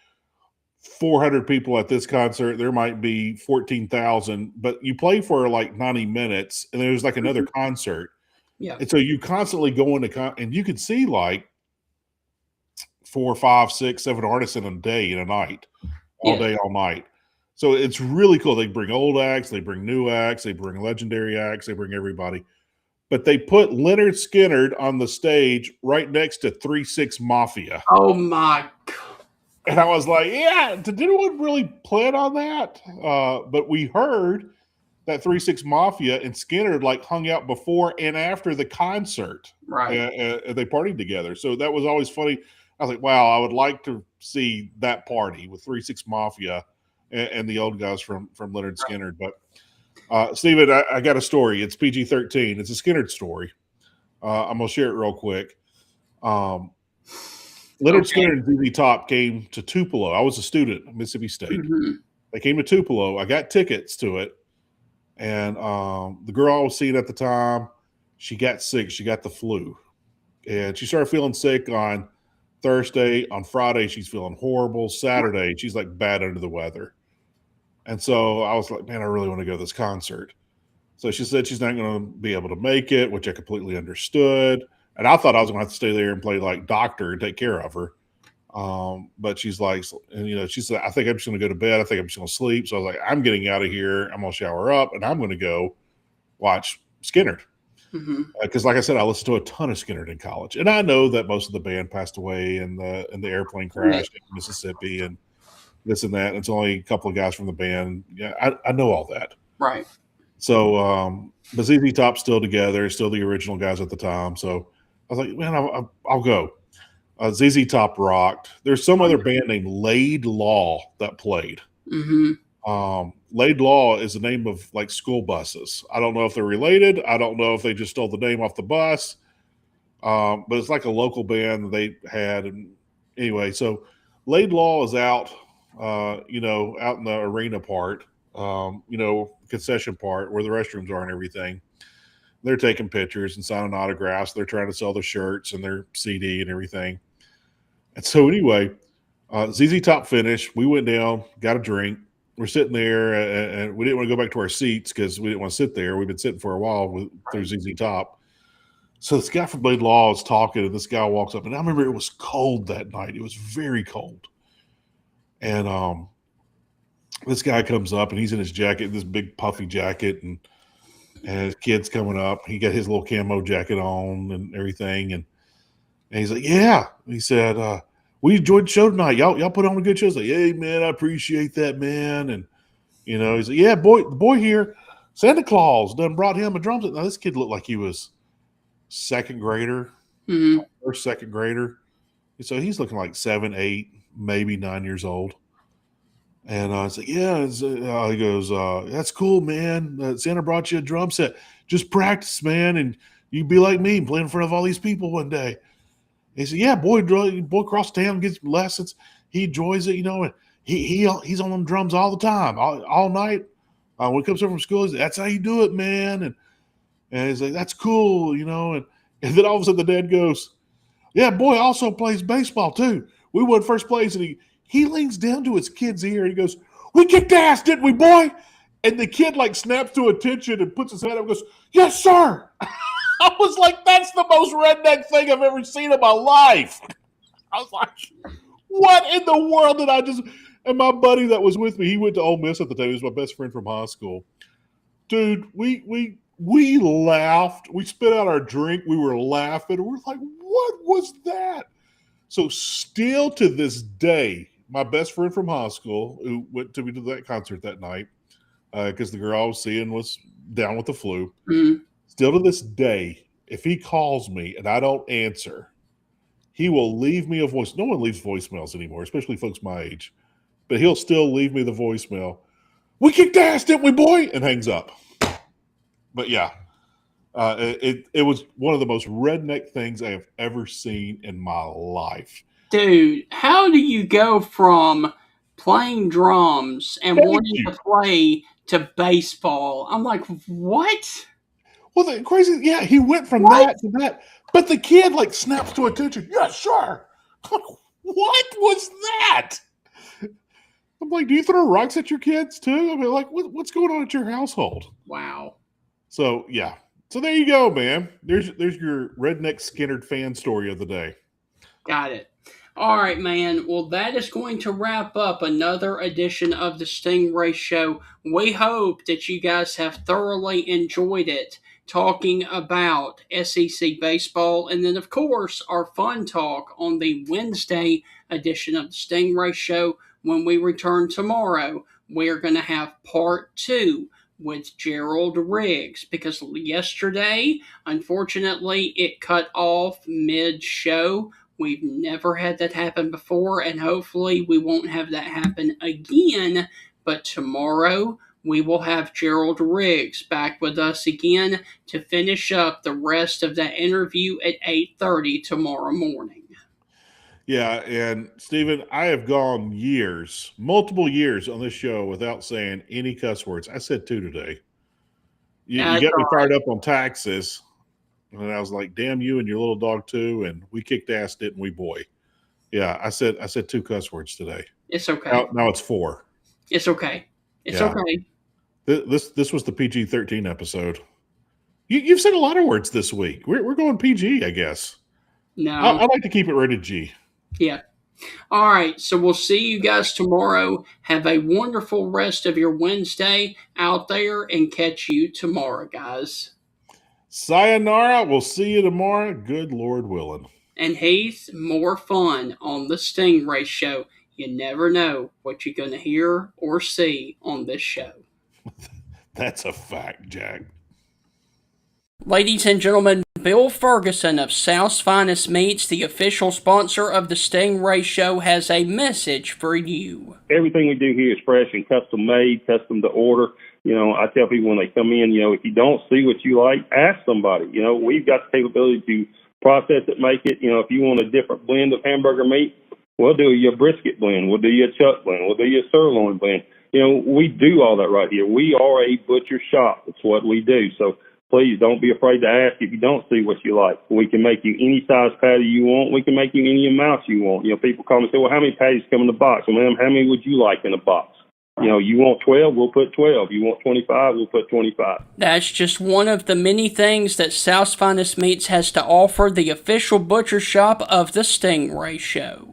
400 people at this concert. There might be 14,000, but you play for like 90 minutes and there's like another concert. Yeah. And so you constantly go into, and you could see like 4, 5, 6, 7 artists in a day, in a night, all day, all night. So it's really cool. They bring old acts, they bring new acts, they bring legendary acts, they bring everybody. But they put Leonard Skinnard on the stage right next to 3-6 Mafia. Oh my God. And I was like, yeah, did anyone really plan on that? But we heard that 3-6 Mafia and Skinnard like hung out before and after the concert. Right. And they partied together. So that was always funny. I was like, wow, I would like to see that party with 3-6 Mafia and the old guys from Leonard Skinnard. But Stephen, I got a story. It's PG-13. It's a Skinnard story. I'm going to share it real quick. Leonard Skinnard and ZZ Top came to Tupelo. I was a student at Mississippi State. Mm-hmm. They came to Tupelo. I got tickets to it. And the girl I was seeing at the time, she got sick. She got the flu. And she started feeling sick on Thursday. On Friday, she's feeling horrible. Saturday, she's like bad under the weather. And so I was like, man, I really want to go to this concert. So she said she's not going to be able to make it, which I completely understood. And I thought I was going to have to stay there and play like doctor and take care of her. But she's like, and she said, I think I'm just going to go to bed. I think I'm just going to sleep. So I was like, I'm getting out of here. I'm going to shower up and I'm going to go watch Skinnard. Because like I said, I listened to a ton of Skinnard in college. And I know that most of the band passed away in the airplane crash in Mississippi and this and that. And it's only a couple of guys from the band. Yeah, I know all that. Right. So, but ZZ Top's still together, still the original guys at the time. So I was like, man, I'll go. ZZ Top rocked. There's some other band named Laid Law that played. Mm-hmm. Laid Law is the name of like school buses. I don't know if they're related. I don't know if they just stole the name off the bus. But it's like a local band that they had. And anyway, so Laid Law is out, out in the arena part, concession part where the restrooms are and everything. They're taking pictures and signing autographs. They're trying to sell their shirts and their CD and everything. And so anyway, ZZ Top finished. We went down, got a drink. We're sitting there, and we didn't want to go back to our seats because we didn't want to sit there. We've been sitting for a while through ZZ Top. So this guy from Blade Law is talking, and this guy walks up. And I remember it was cold that night. It was very cold. And this guy comes up, and he's in his jacket, this big puffy jacket, and his kid's coming up. He got his little camo jacket on and everything. And he's like, yeah. He said, we enjoyed the show tonight. Y'all put on a good show. I was like, hey, man, I appreciate that, man. And, he's like, yeah, the boy here, Santa Claus done brought him a drum set. Now, this kid looked like he was second grader or second grader. So he's looking like 7, 8, maybe 9 years old. And I was like, yeah. He goes, that's cool, man. Santa brought you a drum set. Just practice, man, and you be like me and play in front of all these people one day. He said, yeah, boy across town gets lessons. He enjoys it, and he's on them drums all the time, all night. When he comes home from school, he said, that's how you do it, man. And he's like, that's cool, and then all of a sudden the dad goes, yeah, boy also plays baseball too. We won first place, and he leans down to his kid's ear and he goes, we kicked ass, didn't we, boy? And the kid snaps to attention and puts his head up and goes, yes, sir. I was like, that's the most redneck thing I've ever seen in my life. I was like, what in the world did I just... And my buddy that was with me, he went to Ole Miss at the time. He was my best friend from high school. Dude, we laughed. We spit out our drink. We were laughing. We're like, what was that? So still to this day, my best friend from high school, who went to me to that concert that night, because the girl I was seeing was down with the flu, still to this day, if he calls me and I don't answer, he will leave me a voice. No one leaves voicemails anymore, especially folks my age. But he'll still leave me the voicemail. We kicked ass, didn't we, boy? And hangs up. But yeah, it was one of the most redneck things I have ever seen in my life. Dude, how do you go from playing drums and wanting to play to baseball? I'm like, what? Well, the crazy, yeah, he went from that to that. But the kid snaps to attention. Yeah, sure. What was that? I'm like, do you throw rocks at your kids too? I mean, what's going on at your household? Wow. So yeah. So there you go, man. There's your redneck Skinnerd fan story of the day. Got it. All right, man. Well, that is going to wrap up another edition of the Stingray Show. We hope that you guys have thoroughly enjoyed it, talking about SEC baseball, and then, of course, our fun talk on the Wednesday edition of the Stingray Show. When we return tomorrow, we're going to have part 2 with Gerald Riggs, because yesterday, unfortunately, it cut off mid-show. We've never had that happen before, and hopefully we won't have that happen again. But tomorrow, we will have Gerald Riggs back with us again to finish up the rest of that interview at 8:30 tomorrow morning. Yeah, and Stephen, I have gone multiple years on this show without saying any cuss words. I said 2 today. You got me fired up on taxes, and I was like, damn you and your little dog too, and we kicked ass, didn't we, boy? Yeah, I said 2 cuss words today. It's okay. Now it's 4. It's okay. It's okay. This was the PG-13 episode. You've said a lot of words this week. We're going PG, I guess. No. I like to keep it rated G. Yeah. All right. So we'll see you guys tomorrow. Have a wonderful rest of your Wednesday out there, and catch you tomorrow, guys. Sayonara. We'll see you tomorrow. Good Lord willing. And Heath, more fun on the Stingray Show. You never know what you're going to hear or see on this show. That's a fact, Jack. Ladies and gentlemen, Bill Ferguson of South's Finest Meats, the official sponsor of the Stingray Show, has a message for you. Everything we do here is fresh and custom made, custom to order. I tell people when they come in, if you don't see what you like, ask somebody. We've got the capability to process it, make it. If you want a different blend of hamburger meat, we'll do you a brisket blend. We'll do you a chuck blend. We'll do you a sirloin blend. We do all that right here. We are a butcher shop. That's what we do. So please don't be afraid to ask if you don't see what you like. We can make you any size patty you want. We can make you any amount you want. You know, people call me and say, well, how many patties come in the box? Well, ma'am, how many would you like in a box? You know, you want 12, we'll put 12. You want 25, we'll put 25. That's just one of the many things that South's Finest Meats has to offer, the official butcher shop of the Stingray Show.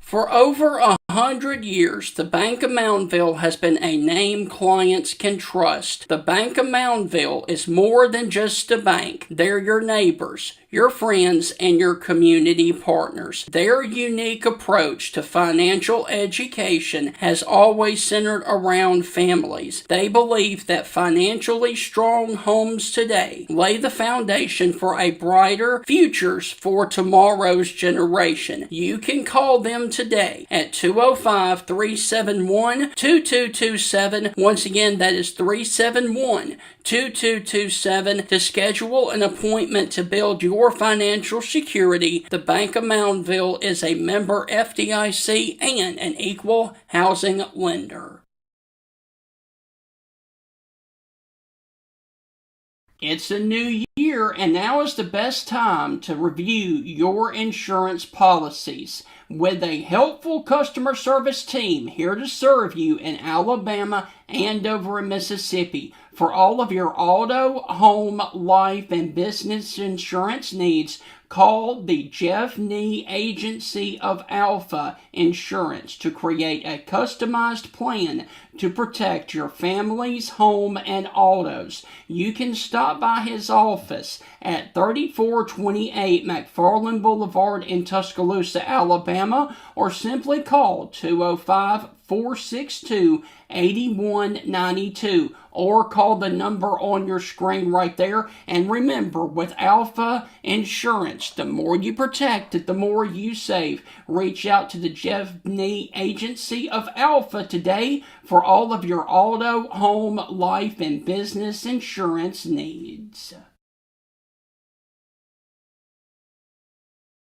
For over 100 years, the Bank of Moundville has been a name clients can trust. The Bank of Moundville is more than just a bank. They're your neighbors, your friends, and your community partners. Their unique approach to financial education has always centered around families. They believe that financially strong homes today lay the foundation for a brighter futures for tomorrow's generation. You can call them today at 205-371-2227. Once again, that is 371-2227 to schedule an appointment to build your financial security. The Bank of Moundville is a member FDIC and an equal housing lender. It's a new year, and now is the best time to review your insurance policies. With a helpful customer service team here to serve you in Alabama and over in Mississippi. For all of your auto, home, life, and business insurance needs, call the Jeff Nee Agency of Alpha Insurance to create a customized plan to protect your family's home and autos. You can stop by his office at 3428 McFarland Boulevard in Tuscaloosa, Alabama, or simply call 205-462-8192, or call the number on your screen right there. And remember, with Alpha Insurance, the more you protect it, the more you save. Reach out to the Jeff Nee Agency of Alpha today for all of your auto, home, life, and business insurance needs.